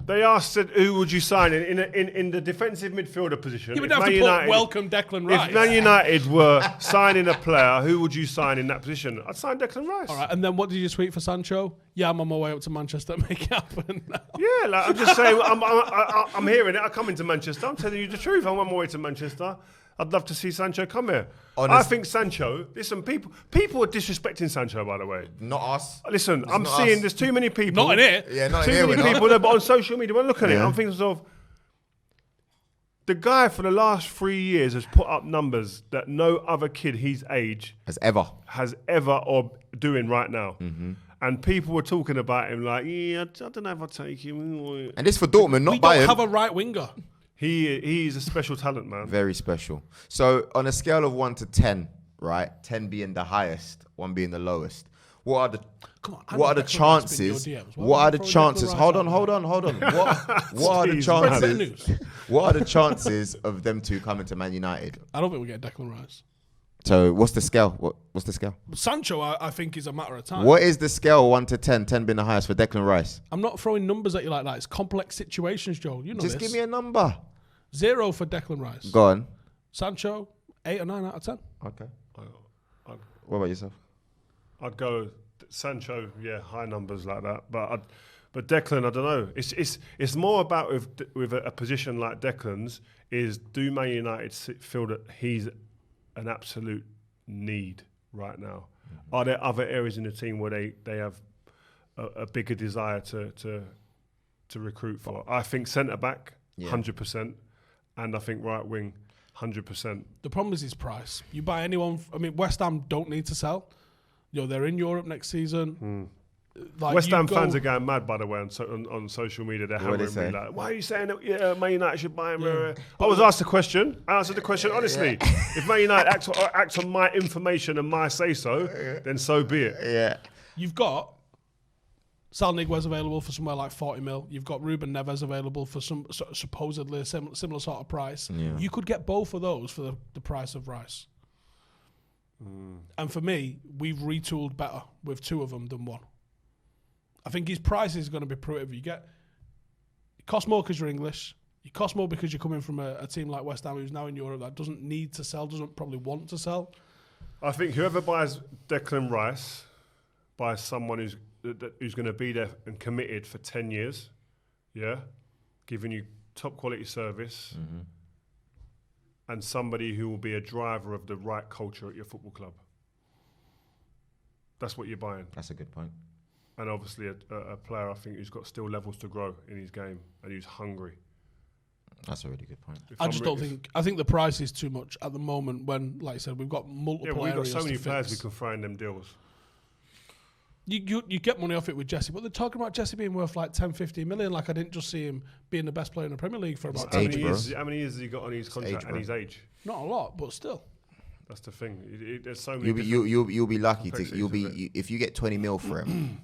They asked who would you sign in the defensive midfielder position. You would If have Man to United- put welcome Declan Rice. If Man United were signing a player, who would you sign in that position? I'd sign Declan Rice. All right, and then what did you tweet for Sancho? Yeah, I'm on my way up to Manchester to make it happen. Yeah, like I'm just saying, I'm hearing it. I come into Manchester. I'm telling you the truth. I'm on my way to Manchester. I'd love to see Sancho come here. I think Sancho. Listen, people are disrespecting Sancho. By the way, Not us. listen, It's I'm not seeing us. there's too many people. Not in it. Yeah, not Too in here. many we're not. people that on social media. When I look at it, Yeah. I'm thinking sort of, The guy for the last 3 years has put up numbers that no other kid his age Has ever. or doing right now. And people were talking about him like, yeah, I don't know if I'll take him. And this for Dortmund, not We don't Bayern. have a right winger. He's a special talent, man. Very special. So on a scale of 1 to 10, right? 10 being the highest, 1 being the lowest. What are the Come on, I what are know the Declan Rice been in your chances? DMs. Why What are are you the throwing Declan chances? Rice Hold out on, there? hold on, hold on. What are the Jeez, Spread a bit of chances? news. What are the chances of them two coming to Man United? I don't think we get Declan Rice. So what's the scale? What's the scale? Sancho, I think, is a matter of time. What is the scale 1 to 10? 10 being the highest for Declan Rice. I'm not throwing numbers at you like that. It's complex situations, Joe. You know Just this. give me a number. 0 for Declan Rice. Go on. Sancho, 8 or 9 out of 10. Okay. I'd- What about yourself? I'd go Sancho, yeah, high numbers like that. But Declan, I don't know. It's more about with a position like Declan's is do Man United feel that he's an absolute need right now? Are there other areas in the team where they have a bigger desire to recruit for? I think centre back, 100%, and I think right wing, 100%. The problem is his price. You buy anyone. West Ham don't need to sell. They're in Europe next season. Like, West you Ham go- fans are going mad, by the way, on social media. They're What they hammering me say? like, why are you saying that Man United should buy him? Yeah. I was asked the question. I answered the question honestly. If Man United acts on my information and my say-so, then so be it. Yeah. You've got Sal Niguez available for somewhere like 40 mil. You've got Ruben Neves available for some supposedly a similar sort of price. Yeah. You could get both of those for the price of Rice. And for me, we've retooled better with 2 of them than 1. I think his price is going to be prohibitive. It costs more because you're English. You cost more because you're coming from a team like West Ham who's now in Europe that doesn't need to sell, doesn't probably want to sell. I think whoever buys Declan Rice buys someone who's going to be there and committed for 10 years, yeah, giving you top quality service, and somebody who will be a driver of the right culture at your football club. That's what you're buying. That's a good point. And obviously a player, I think, who's got still levels to grow in his game and who's hungry. That's a really good point. I think the price is too much at the moment when, like I said, we've got multiple we've got areas so many to players we fix. can throw in them deals. You get money off it with Jesse, but they're talking about Jesse being worth like 10, 15 million. Like, I didn't just see him being the best player in the Premier League for about 10 age, years. bro. How many years has he got on his contract age, and his age? Not a lot, but still. That's the thing. There's so many. You'll be lucky to complexities of if you get 20 mil for him.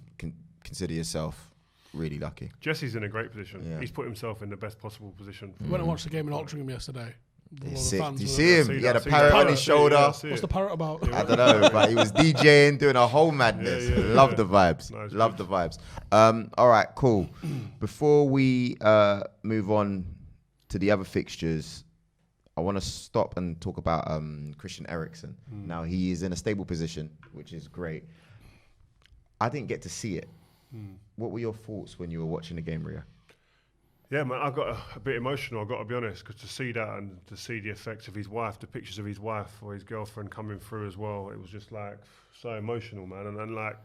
Consider yourself really lucky. Jesse's in a great position. Yeah. He's put himself in the best possible position. Went and watched the game in Altrincham yesterday. Sick. Do you were see there. him? See He had a that, see parrot that. on his shoulder. Yeah, I see What's it. the parrot about? I don't know, but he was DJing, doing a whole madness. Yeah, yeah, Love yeah. the vibes. Nice, Love the vibes. All right, cool. Before we move on to the other fixtures, I want to stop and talk about Christian Eriksen. Now, he is in a stable position, which is great. I didn't get to see it. What were your thoughts when you were watching the game, Rio? Yeah, man, I got a bit emotional, I've got to be honest, because to see that and to see the effects of his wife, the pictures of his wife or his girlfriend coming through as well, it was just like so emotional, man. And like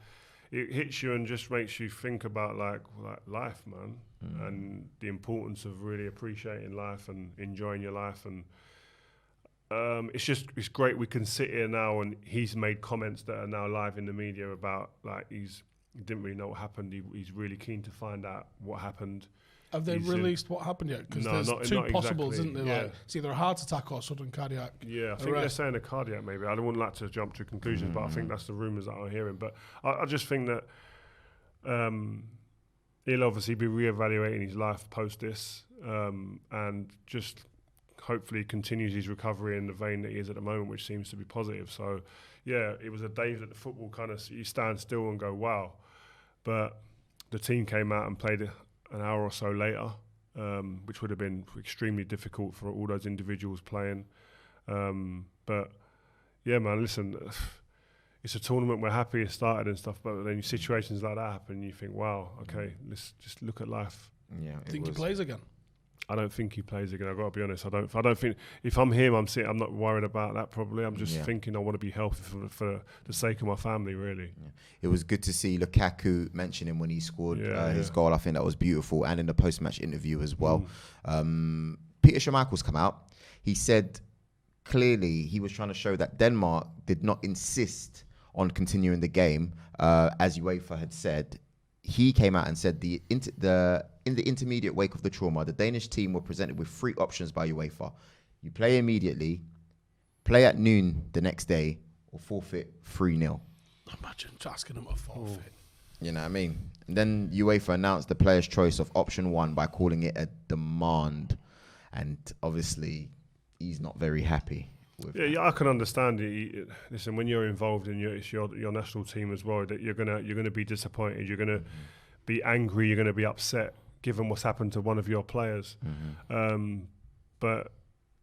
it hits you and just makes you think about like life, man, and the importance of really appreciating life and enjoying your life. And it's great we can sit here now and he's made comments that are now live in the media about like he didn't really know what happened. He's really keen to find out what happened. Have they He's released what happened yet? Because No, there's not 2 possibles, exactly, isn't there? yeah. Like, it's either a heart attack or sudden cardiac. Yeah, I think they're arrest. saying a cardiac maybe. I wouldn't like to jump to conclusions, but I think that's the rumours that I'm hearing. But I just think that he'll obviously be reevaluating his life post this and just hopefully continues his recovery in the vein that he is at the moment, which seems to be positive. So, yeah, it was a day that the football kind of, you stand still and go, wow. But the team came out and played an hour or so later, which would have been extremely difficult for all those individuals playing. But yeah, man, listen, it's a tournament. We're happy it started and stuff, but then situations like that happen, you think, wow, okay, let's just look at life. Yeah, Think he plays again? I don't think he plays again. I've got to be honest. I don't think if I'm him, I'm not worried about that. Probably, I'm just thinking I want to be healthy for the sake of my family. Really, it was good to see Lukaku mention him when he scored his goal. I think that was beautiful, and in the post-match interview as well. Peter Schmeichel's come out. He said clearly he was trying to show that Denmark did not insist on continuing the game, as UEFA had said. He came out and said in the intermediate wake of the trauma, the Danish team were presented with 3 options by UEFA. You play immediately, play at noon the next day, or forfeit 3-0. Imagine asking them to forfeit. You know what I mean? And then UEFA announced the player's choice of option 1 by calling it a demand. And obviously, he's not very happy with that. Yeah, I can understand it. Listen, when you're involved in your national team as well, that you're gonna be disappointed, you're gonna be angry, you're gonna be upset, given what's happened to one of your players. But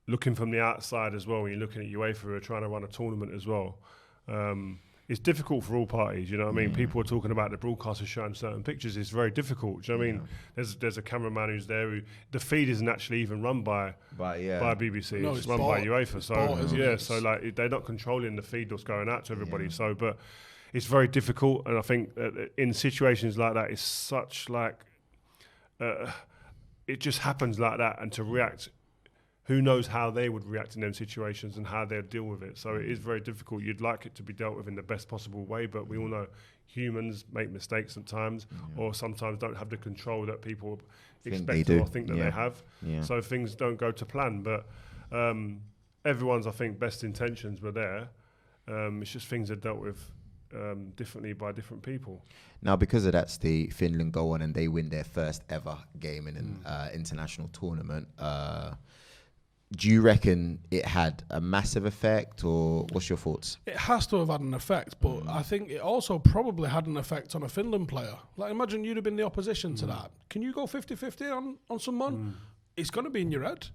looking from the outside as well, when you're looking at UEFA who are trying to run a tournament as well, it's difficult for all parties. You know what I mean? People are talking about the broadcasters showing certain pictures. It's very difficult. Do you know what I mean? There's a cameraman who's there. The feed isn't actually even run by BBC. No, it's run by UEFA. So like they're not controlling the feed that's going out to everybody. So, but it's very difficult. And I think that in situations like that, it's such like it just happens like that. And to react. Who knows how they would react in them situations and how they'd deal with it. So it is very difficult. You'd like it to be dealt with in the best possible way, but we all know humans make mistakes sometimes, or sometimes don't have the control that people expect or think that they have. So things don't go to plan. But everyone's, I think, best intentions were there. It's just things are dealt with differently by different people. Now, because of that, Steve, Finland go on and they win their first ever game in an international tournament. Do you reckon it had a massive effect, or what's your thoughts? It has to have had an effect, but I think it also probably had an effect on a Finland player. Like, imagine you'd have been the opposition to that. Can you go 50-50 on someone? It's going to be in your head.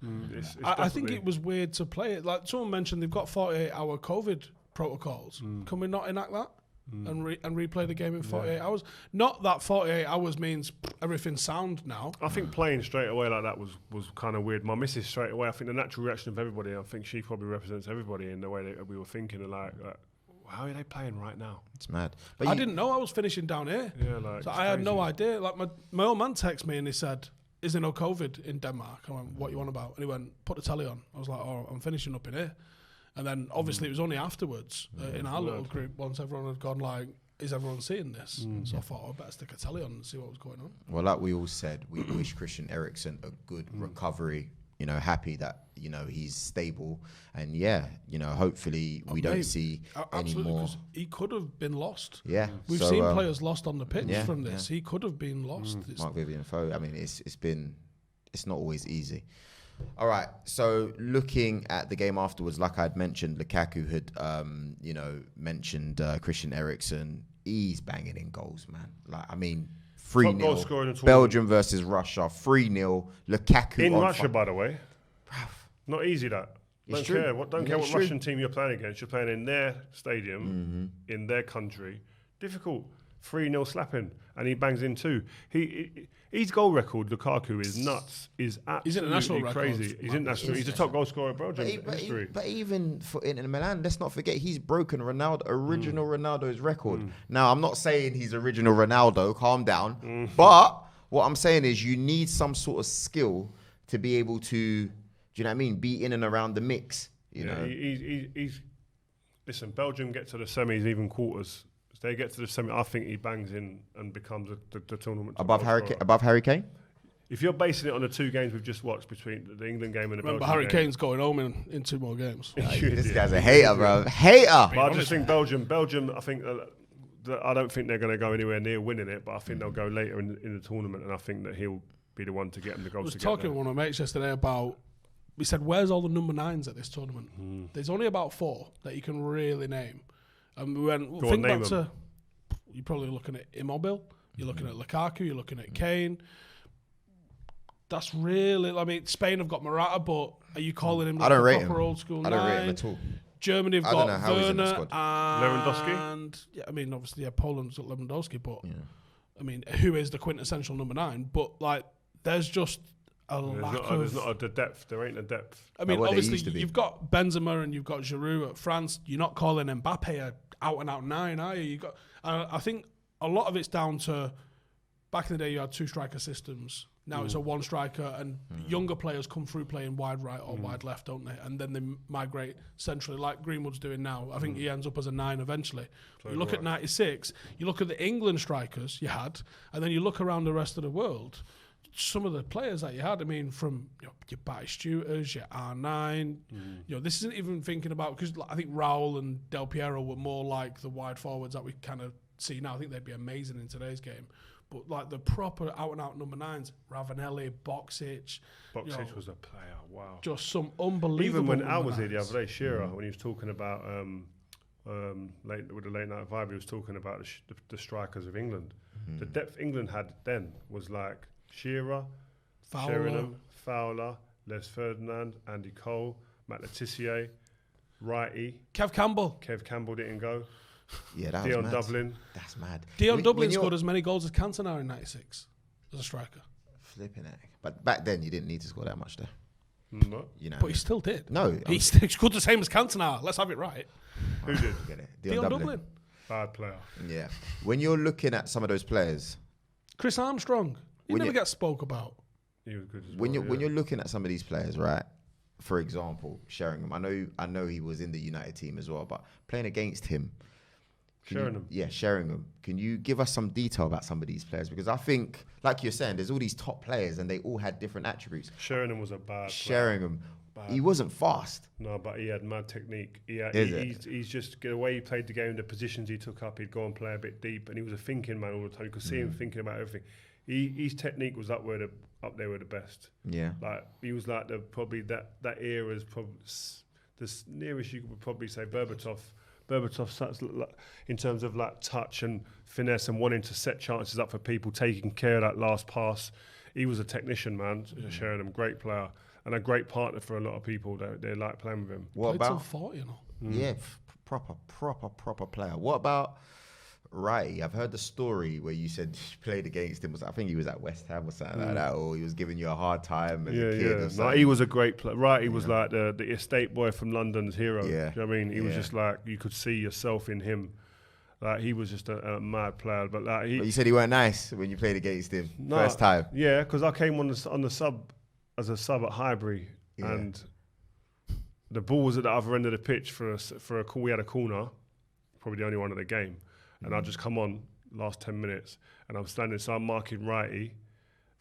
I think it was weird to play it. Like someone mentioned, they've got 48-hour COVID protocols. Can we not enact that? And replay the game in 48 hours. Not that 48 hours means everything's sound now. I think playing straight away like that was kind of weird. My missus straight away, I think the natural reaction of everybody, I think she probably represents everybody in the way that we were thinking of like how are they playing right now? It's mad. But I didn't know I was finishing down here. Yeah, like so I had no idea. Like my old man texted me and he said, "Is there no COVID in Denmark?" I went, "What you on about?" And he went, "Put the telly on." I was like, "Oh, I'm finishing up in here." And then obviously it was only afterwards in our little group, once everyone had gone like, is everyone seeing this? So I thought, I better stick a telly on and see what was going on. Well, like we all said, we wish Christian Eriksen a good recovery. You know, happy that, you know, he's stable. And hopefully we don't see any more. Because he could have been lost. Yeah. We've seen players lost on the pitch from this. He could have been lost. Mark Vivian Foe. I mean, it's not always easy. All right, so looking at the game afterwards, like I'd mentioned, Lukaku had, mentioned Christian Eriksen. He's banging in goals, man. Like, I mean, 3-0. Belgium versus Russia, 3-0. Lukaku in Russia, by the way. Not easy, that. Don't care what Russian team you're playing against. You're playing in their stadium, in their country. Difficult. 3-0 slapping, and he bangs in 2. His goal record, Lukaku, is nuts. Is absolutely crazy. He's the top goal scorer in Belgium history. But even for Inter Milan, let's not forget he's broken original Ronaldo's record. Now, I'm not saying he's original Ronaldo. Calm down. But what I'm saying is you need some sort of skill to be able to, do you know what I mean? Be in and around the mix. You know. Listen, Belgium get to the semis, even quarters. They get to the semi. I think he bangs in and becomes the tournament above Harry Kane. If you're basing it on the 2 games we've just watched between the England game and the Belgium Harry game, Kane's going home in 2 more games. This guy's a hater, bro. Hater. But I just think Belgium. I think I don't think they're going to go anywhere near winning it, but I think they'll go later in the tournament, and I think that he'll be the one to get them the goals. I was talking with one of my mates yesterday about. We said, "Where's all the number 9s at this tournament?" There's only about 4 that you can really name. And we went, think back to, you're probably looking at Immobile, you're looking at Lukaku, you're looking at Kane. That's really, I mean, Spain have got Morata, but are you calling him I don't rate him. old school I 9? don't rate him at all. Germany have got Werner and Lewandowski. Yeah, I mean, obviously, Poland's got Lewandowski, but I mean, who is the quintessential number 9? But like, there's just a lack of. There's not the depth. There ain't a depth. I mean, obviously, you've got Benzema and you've got Giroud at France. You're not calling Mbappe a out and out 9, are you? I think a lot of it's down to back in the day, you had 2 striker systems. Now it's a 1 striker, and younger players come through playing wide right or wide left, don't they? And then they migrate centrally, like Greenwood's doing now. I think he ends up as a 9 eventually. You look at 96, you look at the England strikers you had, and then you look around the rest of the world. Some of the players that you had, I mean, from your Batty Stuters, your R9, this isn't even thinking about, because I think Raul and Del Piero were more like the wide forwards that we kind of see now. I think they'd be amazing in today's game. But like the proper out-and-out number 9s, Ravanelli, Boxic. Boxic was a player, wow. Just some unbelievable. Even when Al number was here the 9s. other day, Shearer, when he was talking about with the late night vibe, he was talking about the strikers of England. The depth England had then was like Shearer, Sheringham, Fowler, Les Ferdinand, Andy Cole, Matt Le Tissier, Wrighty. Kev Campbell didn't go. Yeah, that Dion was mad. Dublin. That's mad. Dion Dublin scored as many goals as Cantona in 96 as a striker. Flipping it. But back then, you didn't need to score that much there. No. You know. But he still did. No. He scored the same as Cantona. Let's have it right. Who did? Get it. Dion Dublin. Bad player. Yeah. When you're looking at some of those players, Chris Armstrong. He When never you- gets spoke about. He was good as when well. you're looking at some of these players, right? For example, Sheringham. I know he was in the United team as well, but playing against him. Sheringham. Can you give us some detail about some of these players? Because I think, like you're saying, there's all these top players and they all had different attributes. Sheringham was a bad player. Sheringham, he wasn't fast. No, but he had mad technique. Is He's just the way he played the game, the positions he took up, he'd go and play a bit deep, and he was a thinking man all the time. You could see him thinking about everything. His technique was up there with the best. Yeah. Like he was like probably that era's probably the nearest you could probably say Berbatov in terms of like touch and finesse and wanting to set chances up for people, taking care of that last pass. He was a technician, man. Sheringham, great player and a great partner for a lot of people. They like playing with him. What Played till about 40, you know. Yeah, proper player. What about Wrighty? I've heard the story where you said you played against him. I think he was at West Ham or something like that, or he was giving you a hard time as a kid. Or No, something. he was a great player. Right, he was like the estate boy from London's hero. Yeah. Do you know what I mean? He was just like, you could see yourself in him. Like he was just a mad player. But like But you said he weren't nice when you played against him first time. Yeah, because I came on the sub as a sub at Highbury, and the ball was at the other end of the pitch for a call. We had a corner, probably the only one of the game, and I just come on last 10 minutes, and I'm standing, so I'm marking Wrighty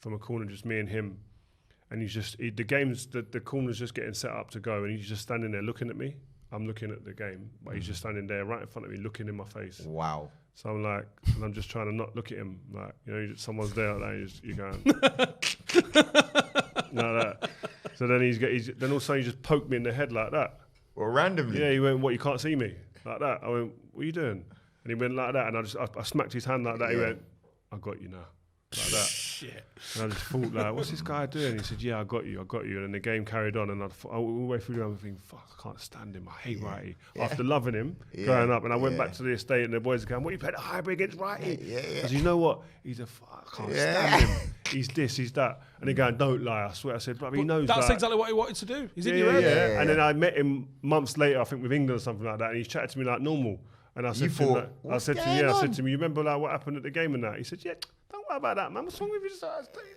from a corner, just me and him, and the corner's just getting set up to go, and he's just standing there looking at me. I'm looking at the game, but he's just standing there right in front of me, looking in my face. Wow. So I'm like, and I'm just trying to not look at him, like, someone's there, like that, you're going, like that. So then then all of a sudden he just poked me in the head like that. Well, randomly. Yeah, he went, "What? You can't see me?" Like that. I went, "What are you doing?" And he went like that, and I smacked his hand like that. He went, "I got you now." Like that. Shit. And I just thought, like, what's this guy doing? He said, "Yeah, I got you." And then the game carried on, and all the way through the game, I'm thinking, "Fuck, I can't stand him. I hate Wrighty." After loving him, growing up, and I went back to the estate, and the boys are going, "What, you played at Highbury against Wrighty?" I said, "You know what? He's I can't stand him. He's this, he's that." And they're going, "Don't lie, I swear." I said, "But he knows That's that." exactly what he wanted to do. He's in your head. Yeah. And then I met him months later, I think with England or something like that, and he chatted to me like normal. And I said to him, thought, I said to him, "You remember like what happened at the game and that?" He said, "Yeah, don't worry about that, man. What's wrong with you?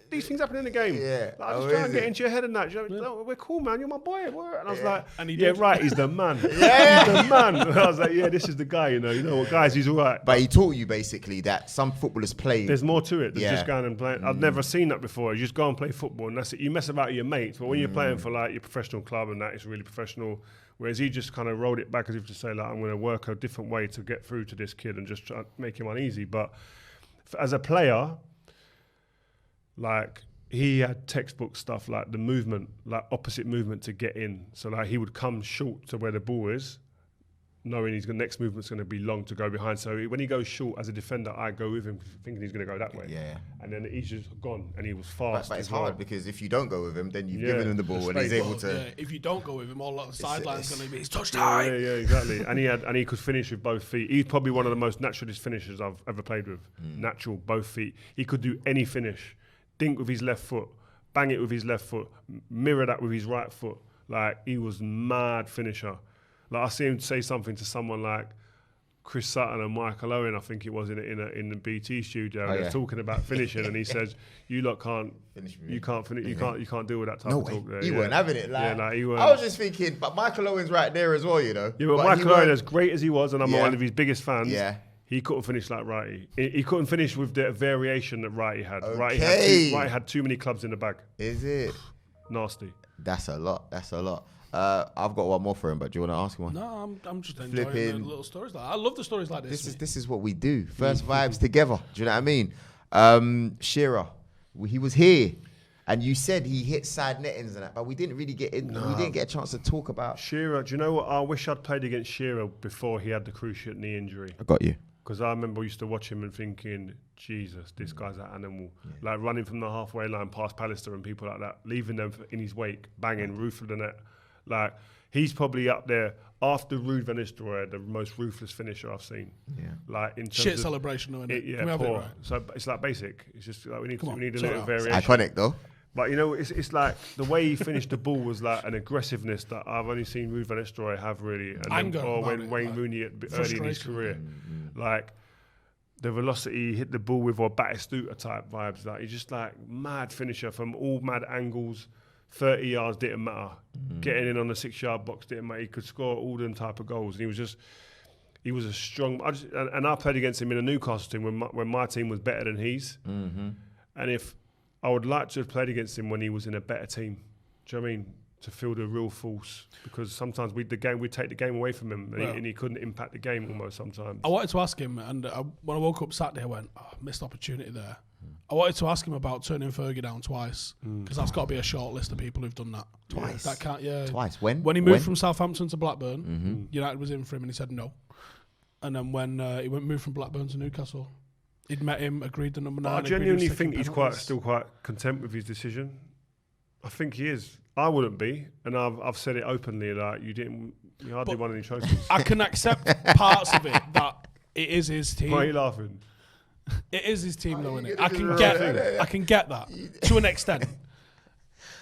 These things happen in the game. Yeah. Like, I just try and get into your head and that. No, we're cool, man. You're my boy." And I was like, And he "Yeah, did. right. He's the man. He's the man." And I was like, "Yeah, this is the guy. You know what, guys? He's all right." But he taught you basically that some footballers play. There's more to it than Yeah. just going and playing. I've never seen that before. You just go and play football, and that's it. You mess about with your mates, but when you're playing for like your professional club and that, it's really professional. Whereas he just kind of rolled it back as if to say, like, I'm going to work a different way to get through to this kid and just try to make him uneasy. But as a player, like, he had textbook stuff like the movement, like opposite movement to get in. So like he would come short to where the ball is, knowing the next movement's going to be long to go behind. So when he goes short as a defender, I go with him thinking he's going to go that way. Yeah. And then he's just gone, and he was fast. But it's as well. hard because if you don't go with him, then you've given him the ball and he's able to. Yeah, if you don't go with him, all on the sideline's going to be his Yeah, touchdown. yeah, exactly. And he could finish with both feet. He's probably one of the most naturalist finishers I've ever played with. Natural, both feet. He could do any finish. Dink with his left foot, bang it with his left foot, mirror that with his right foot. Like, he was mad finisher. Like, I see him say something to someone like, Chris Sutton and Michael Owen, I think it was in the BT studio. Oh, They yeah. were talking about finishing, and he says, "You lot can't Finish me. you can't finish, you can't deal with that type No of way. talk." There. He weren't having it. Like, he weren't. I was just thinking, but Michael Owen's right there as well, you know. Yeah, but he Michael Owen, weren't- as great as he was, and I'm Yeah. one of his biggest fans. Yeah. He couldn't finish like Wrighty. He couldn't finish with the variation that Wrighty had. Okay. Wrighty had too many clubs in the bag. Is it? Nasty. That's a lot. I've got one more for him, but do you want to ask him one? No, I'm just enjoying the Flipping. little stories like that. I love the stories like this. This is what we do. First vibes together. Do you know what I mean? Shearer, he was here, and you said he hit side nettings and that, but we didn't really get in. We didn't get a chance to talk about. Shearer, do you know what? I wish I'd played against Shearer before he had the cruciate knee injury. I got you. Because I remember I used to watch him and thinking, Jesus, this guy's an animal. Like running from the halfway line past Pallister and people like that, leaving them in his wake, banging, roof of the net. Like, he's probably up there after Ruud van Nistelrooy, the most ruthless finisher I've seen. Yeah. Like in terms Shit of celebration, though, innit? yeah, Can we have it poor. right? So it's like basic. It's just like we need Come on, a sort little it out. variation. Iconic though. But you know, it's like the way he finished the ball was like an aggressiveness that I've only seen Ruud van Nistelrooy have really, and Anger or about when it, Wayne like Rooney early in his frustration. career, like the velocity he hit the ball with, or Batistuta type vibes. Like he's just like mad finisher from all mad angles. 30 yards didn't matter. Getting in on the 6-yard box didn't matter. He could score all them type of goals, and he was a strong. And I played against him in a Newcastle team when my team was better than his. And if I would like to have played against him when he was in a better team, do you know what I mean? To feel the real force, because sometimes we'd take the game away from him, and he couldn't impact the game almost sometimes. I wanted to ask him, and when I woke up Saturday, I went, missed opportunity there. I wanted to ask him about turning Fergie down twice, because that's got to be a short list of people who've done that. Twice? That can't, Twice. When? When he moved from Southampton to Blackburn, United was in for him, and he said no. And then when he moved from Blackburn to Newcastle, he'd met him, agreed the number 9. I genuinely think he's still quite content with his decision. I think he is. I wouldn't be, and I've said it openly. Like you hardly won any trophies. I can accept parts of it that it is his team. Why are you laughing? It is his team, though, innit? gonna do that? I can get that to an extent.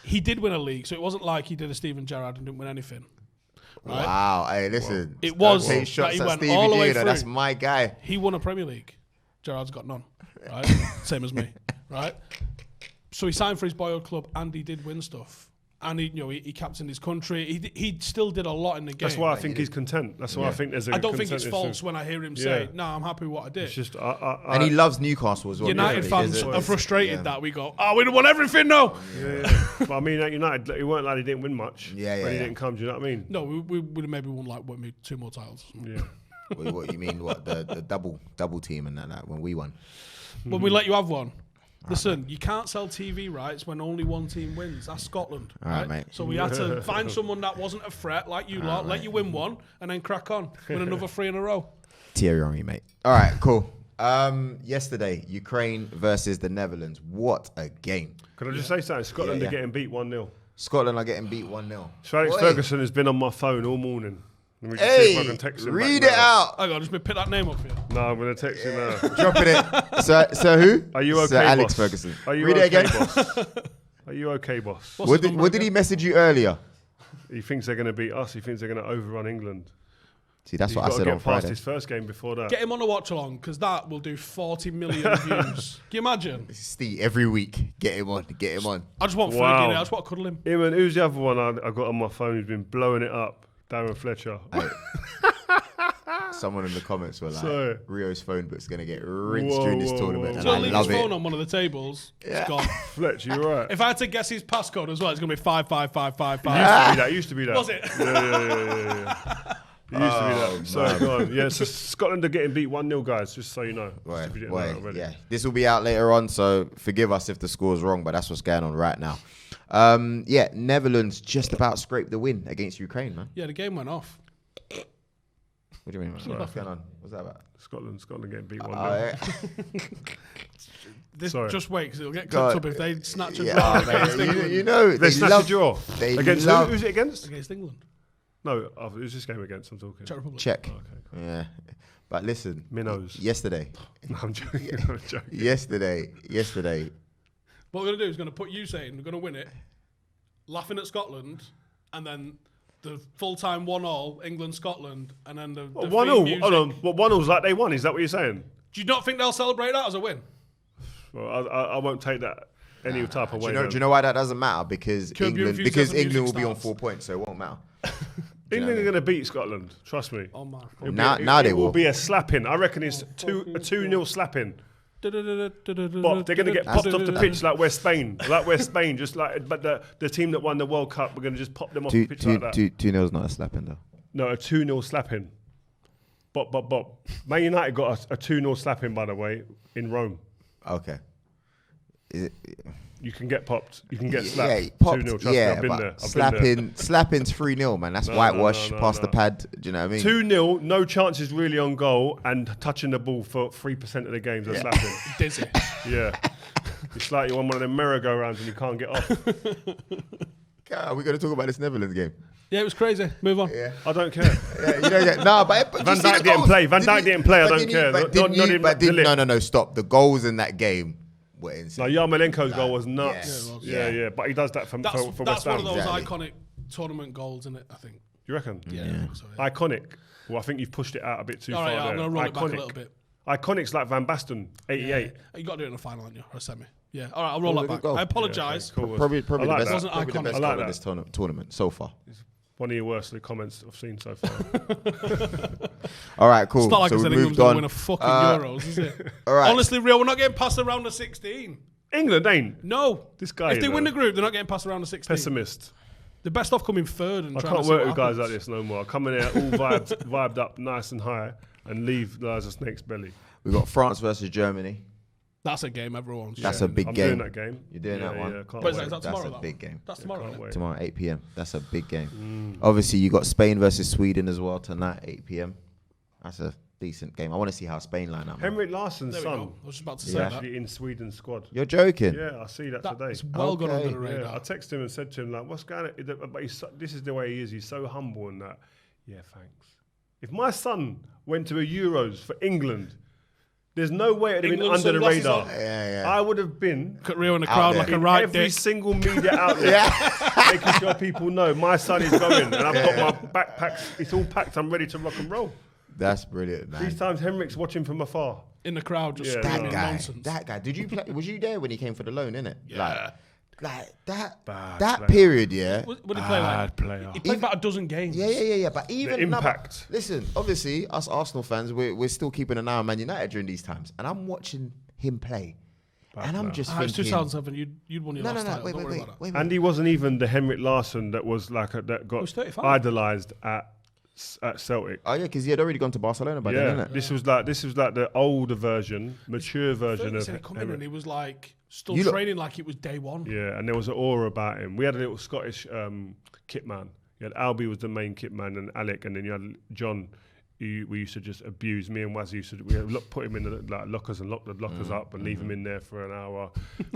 He did win a league, so it wasn't like he did a Steven Gerrard and didn't win anything. Right? Wow. Hey, listen. It was Don't take that shots he at went Stevie all the G, way though. through. That's my guy. He won a Premier League. Gerrard's got none. Right? Same as me. Right? So he signed for his boyhood club, and he did win stuff. And he captained his country. He still did a lot in the game. That's why I think he's content. That's why I think there's a I don't think it's consensus false to- when I hear him say, Yeah. "No, I'm happy with what I did." It's just And he loves Newcastle as well. United Yeah, fans is it? are frustrated Yeah. that we go, "Oh, we won everything now." But I mean, at United, it weren't like he didn't win much. Yeah, when yeah, he yeah. didn't come. Do you know what I mean? No, we would have maybe won like maybe 2 more titles. Yeah. What you mean? What the double team and that when we won? When we let you have one. Listen, you can't sell TV rights when only one team wins. That's Scotland, All right, right? mate. So we had to find someone that wasn't a threat like you lot, let you win one, and then crack on, win another 3 in a row. Thierry Henry, mate. All right, cool. Yesterday, Ukraine versus the Netherlands. What a game! Could I just say something? Scotland Yeah. are getting beat 1-0. Scotland are getting beat 1-0. So Alex Oi. Ferguson has been on my phone all morning. Let me just see if I Hey, can text him read back it now. out. Hang on, just me pick that name up for you. No, I'm going to text him now. Dropping it. So who? Are you okay, Sir Alex boss? Ferguson. Are you Read okay, it again. boss? Are you okay, boss? What's What his did, number what did he again? message you earlier? He thinks they're going to beat us. He thinks they're going to overrun England. See, that's He's what I got to said get on past Friday. his first game before that. Get him on a watch along, because that will do 40 million views. Can you imagine? Steve, every week, get him on. I just want Wow. Fergie in it. I just want to cuddle him. Him and who's the other one I got on my phone who's been blowing it up? Darren Fletcher. Someone in the comments were like, So- Rio's phone book's going to get rinsed Whoa, during this whoa, tournament, whoa. and So I I'll leave love his phone it. on one of the tables. Yeah. It's gone. Fletcher, you're right. If I had to guess his passcode as well, it's going to be 55555. It used to be that. Was it? Yeah. It used to be that. So man. go on. Yeah, so Scotland are getting beat 1-0, guys, just so you know. Wait, Just if you didn't know that already. yeah. This will be out later on, so forgive us if the score's wrong, but that's what's going on right now. Netherlands just about scraped the win against Ukraine, man. Yeah, the game went off. What do you mean? Man? What's going on? What's that about? Scotland getting beat 1-0. This, Sorry. just wait, because it'll get God. clipped up if they snatch a Yeah, draw man, against England. you know, They they snatched love a draw. They Against love who's it against? Against England. No, who's this game against? I'm talking. Czech Republic. Czech. Okay, cool. Yeah, but listen, Minnows. yesterday, No, I'm joking. I'm joking. yesterday. What we're going to do is going to put you saying we're going to win it, laughing at Scotland, and then the full-time 1-1, England-Scotland, and then the 1-0. theme Hold on. music. What 1-0's like they won? Is that what you're saying? Do you not think they'll celebrate that as a win? Well, I won't take that any type of way. Do you know why that doesn't matter? Because Curb Your England Enthusiasm will be on starts. 4 points, so it won't matter. England are going to beat Scotland. Trust me. Oh my. Now they It will will. be a slapping. I reckon it's a 2-0 slapping. Bop, they're going to get popped off the pitch like we're Spain. Just like, but the team that won the World Cup, we're going to just pop them off the pitch like that. 2-0's not a slapping though. No, a 2-0 slapping. Bop. Man United got a 2-0 slapping, by the way, in Rome. Okay. Is it? You can get popped. You can get slapped. Yeah, popped, 2-0. Trust me, I've been there. Slapping's 3-0, man. That's whitewash, past the pad. Do you know what I mean? 2-0, no chances really on goal, and touching the ball for 3% of the games are slapping. Dizzy. Yeah. It's like you're on one of them merry-go-rounds and you can't get off. Are we going to talk about this Netherlands game? Yeah, it was crazy. Move on. Yeah. I don't care. Yeah, you don't get but Van Dijk didn't play. Van Dijk didn't play. I don't care. No, stop. The goals in that game were insane. No, Yarmolenko's goal was nuts. Yeah. Yeah. But he does that for That's West one Ham. of those Exactly. iconic tournament goals, isn't it? I think. You reckon? Yeah. I think so, yeah. Iconic. Well, I think you've pushed it out a bit too All far right, there. I'm going to roll it back a Iconic. little bit. Iconic's like Van Basten, 88. You got to do it in a final, haven't you? Or a semi. Yeah. All right, I'll roll that back. goal. I apologise. Cool. Probably I like the that. best, Wasn't probably the iconic. best I like goal of that. this tournament so far. One of your worst comments I've seen so far. All right, cool. It's not like so I we said moved England's going on. to win a fucking Euros, is it? All right. Honestly, Rio, we're not getting past the round of 16. England ain't. No. This guy, If they you win know. the group, they're not getting past the round of 16. Pessimist. They're best off coming third and I trying can't to see work what with guys like happens. this no more. I come in here all vibed up nice and high and leave as a snake's belly. We've got France versus Germany. That's a game everyone's. That's a big I'm game. doing that game. You're doing that one? Yeah, can't But is wait. that That's tomorrow? a that big one? game. That's tomorrow. Can't then. wait. Tomorrow, 8 p.m. That's a big game. Obviously, you got Spain versus Sweden as well tonight, 8 p.m. That's a decent game. I want to see how Spain line up. man. Henrik Larsson's There we son go. I was just about to is say that. actually in Sweden's squad. You're joking? Yeah, I see that today. That's well gone Okay. under the radar. Yeah, I texted him and said to him, like, what's going on? But this is the way he is. He's so humble and that. Yeah, thanks. If my son went to a Euros for England, there's no way it'd have been England under the sunglasses radar. on. Yeah. I would have been Look at Rio in the Out crowd there. like a in right every dick. single media outlet, making sure people know my son is going, and I've got my backpacks. It's all packed. I'm ready to rock and roll. That's brilliant, man. These times, Henrik's watching from afar. In the crowd, just Yeah, screaming That nonsense. guy. Did you play? Was you there when he came for the loan? Innit? Yeah. Like that. Bad that player. period, yeah. What did he play like? Bad player. He played about a dozen games. Yeah. But even impact. Listen, obviously, us Arsenal fans, we're still keeping an eye on Man United during these times, and I'm watching him play, and I'm just It's thinking, 2007. You'd won your no, last title. wait, Don't worry about that. wait. And he wasn't even the Henrik Larsson that was like that was got 35. idolised at Celtic. Oh yeah, because he had already gone to Barcelona by then, Yeah, innit? this was like the older version, mature version He of said he come in Henrik. and he was like still You look- training like it was day one. Yeah, and there was an aura about him. We had a little Scottish kit man. You had Albie was the main kit man, and Alec, and then you had John. We used to just abuse. Me and Waz used to put him in the lockers and lock the lockers up and leave him in there for an hour.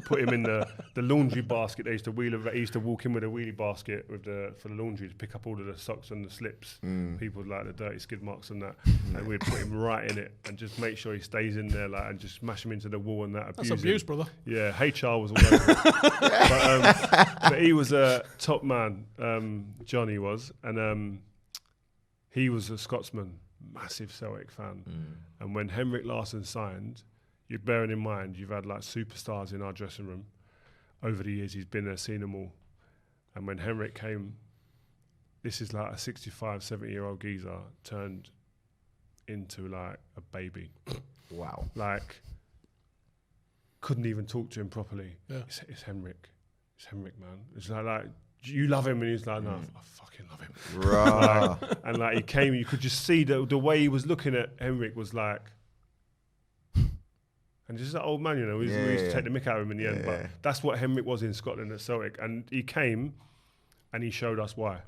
Put him in the laundry basket. They used to he used to walk in with a wheelie basket for the laundry to pick up all of the socks and the slips. People like the dirty skid marks and that, and we'd put him right in it and just make sure he stays in there and just smash him into the wall and that. That's abuse abuse, him. brother. Yeah, HR was all over it. But he was a top man, Johnny was, and he was a Scotsman, massive Celtic fan. And when Henrik Larsson signed, you're bearing in mind, you've had like superstars in our dressing room. Over the years, he's been there, seen them all. And when Henrik came, this is like a 65, 70-year-old geezer turned into like a baby. Wow. Like, couldn't even talk to him properly. Yeah. It's Henrik. It's Henrik, man. It's like you love him, and he's like, no, I fucking love him. Right. And like he came, you could just see the way he was looking at Henrik was like, and just that old man, you know, we used to take the mick out of him in the end. But that's what Henrik was in Scotland at Celtic, and he came, and he showed us why,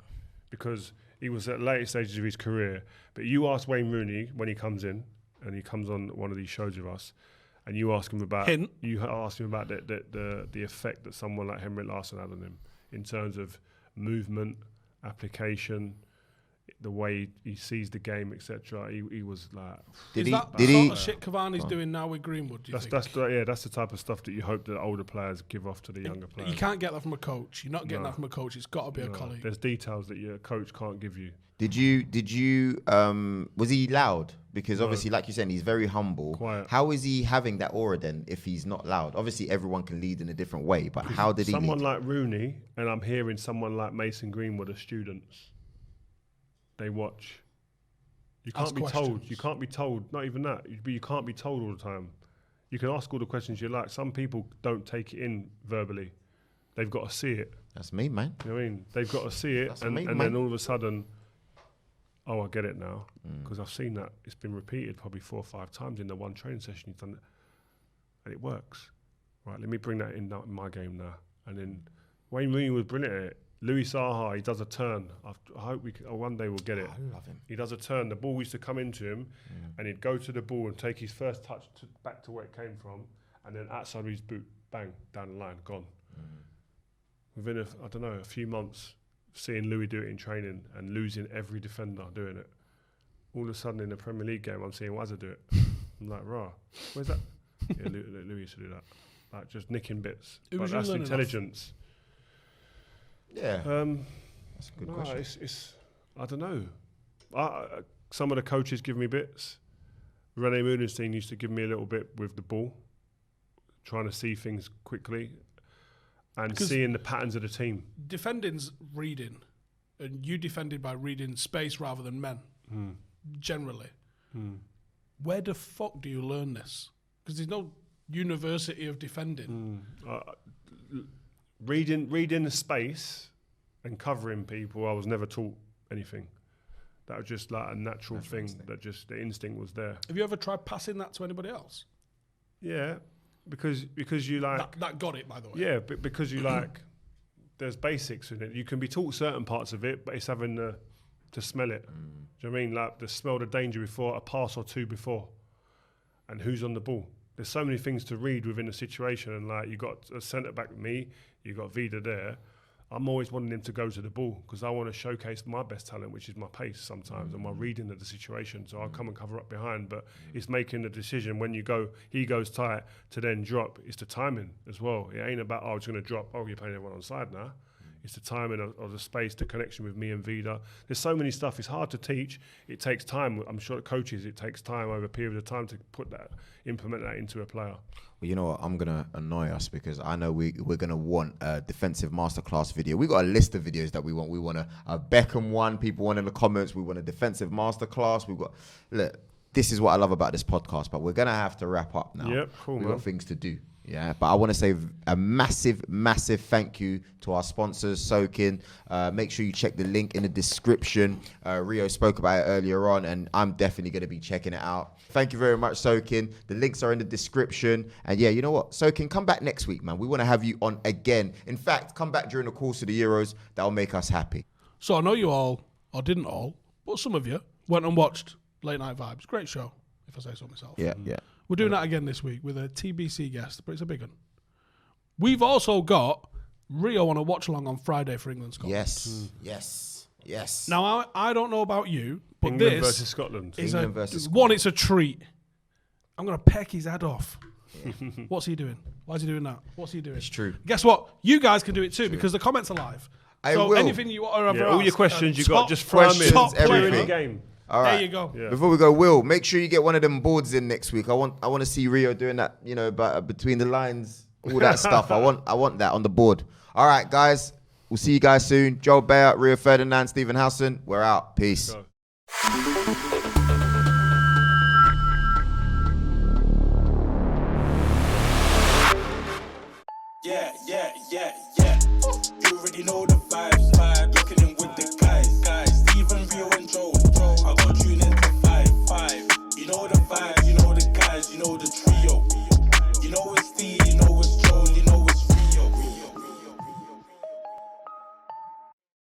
because he was at later stages of his career. But you ask Wayne Rooney when he comes in, and he comes on one of these shows with us, and you ask him about Hint. the effect that someone like Henrik Larsson had on him in terms of movement, application. the way he sees the game, etc. He was like. Is that the sort of shit Cavani's doing now with Greenwood? Do you think? That's the type of stuff that you hope that older players give off to the younger players. You can't get that from a coach. You're not getting that from a coach. It's got to be a colleague. There's details that your coach can't give you. Did you was he loud? Because obviously, like you said, he's very humble. Quiet. How is he having that aura then if he's not loud? Obviously, everyone can lead in a different way, but how did he lead? Someone like Rooney, and I'm hearing someone like Mason Greenwood are students. They watch. You can't be told. You can't be told. Not even that. You can't be told all the time. You can ask all the questions you like. Some people don't take it in verbally. They've got to see it. That's me, man. You know what I mean? They've got to see it, and then all of a sudden, oh, I get it now. Because I've seen that. It's been repeated probably 4 or 5 times in the one training session you've done it. And it works. Right, let me bring that in my game now. And then Wayne Rooney was brilliant at it. Louis Saha, he does a turn. I hope one day we'll get it. I love him. He does a turn. The ball used to come into him, and he'd go to the ball and take his first touch back to where it came from, and then outside of his boot, bang, down the line, gone. Within a few months, seeing Louis do it in training and losing every defender doing it, all of a sudden in the Premier League game, I'm seeing Wazza do it. I'm like, rah, where's that? Yeah, Louis used to do that. Like just nicking bits. But that's intelligence. Yeah, that's a good question. It's I don't know. Some of the coaches give me bits. Rene Moodenstein used to give me a little bit with the ball, trying to see things quickly and seeing the patterns of the team. Defending's reading, and you defended by reading space rather than men, generally. Where the fuck do you learn this? Because there's no university of defending. Reading the space and covering people, I was never taught anything. That was just like a natural thing. Instinct. That just the instinct was there. Have you ever tried passing that to anybody else? Yeah, because you like that got it, by the way. Yeah, but because you like there's basics in it. You can be taught certain parts of it, but it's having to smell it. Do you know what I mean? Like to smell the danger before a pass or two before, and who's on the ball. There's so many things to read within a situation, and like you got a centre back with me, you got Vida there. I'm always wanting him to go to the ball because I want to showcase my best talent, which is my pace sometimes and my reading of the situation. So I'll come and cover up behind, but it's making the decision when he goes tight to then drop. It's the timing as well. It ain't about, it's going to drop. Oh, you're playing everyone on side now. It's the timing of the space, the connection with me and Vida. There's so many stuff. It's hard to teach. It takes time. I'm sure coaches, it takes time over a period of time to implement that into a player. Well, you know what? I'm going to annoy us because I know we're going to want a defensive masterclass video. We got a list of videos that we want. We want a Beckham one. People want in the comments. We want a defensive masterclass. Look, this is what I love about this podcast, but we're going to have to wrap up now. Yep, cool, We've got things to do. Yeah, but I want to say a massive, massive thank you to our sponsors, Sokin. Make sure you check the link in the description. Rio spoke about it earlier on, and I'm definitely going to be checking it out. Thank you very much, Sokin. The links are in the description. And yeah, you know what? Sokin, come back next week, man. We want to have you on again. In fact, come back during the course of the Euros. That'll make us happy. So I know you all, or didn't all, but some of you went and watched Late Night Vibes. Great show, if I say so myself. Yeah. We're doing that again this week with a TBC guest, but it's a big one. We've also got Rio on a watch-along on Friday for England-Scotland. Yes. Now, I don't know about you, but England this versus Scotland. is England versus Scotland. One, it's a treat. I'm going to peck his head off. What's he doing? Why is he doing that? What's he doing? It's true. Guess what? You guys can do it too because the comments are live. I will. Anything you want to all your questions you got, just throw them in. Everything. The game. All right. There you go. Yeah. Before we go, Will, make sure you get one of them boards in next week. I want to see Rio doing that, between the lines, all that stuff. I want that on the board. All right, guys. We'll see you guys soon. Joe Beya, Rio Ferdinand, Stephen Howson. We're out. Peace. Go.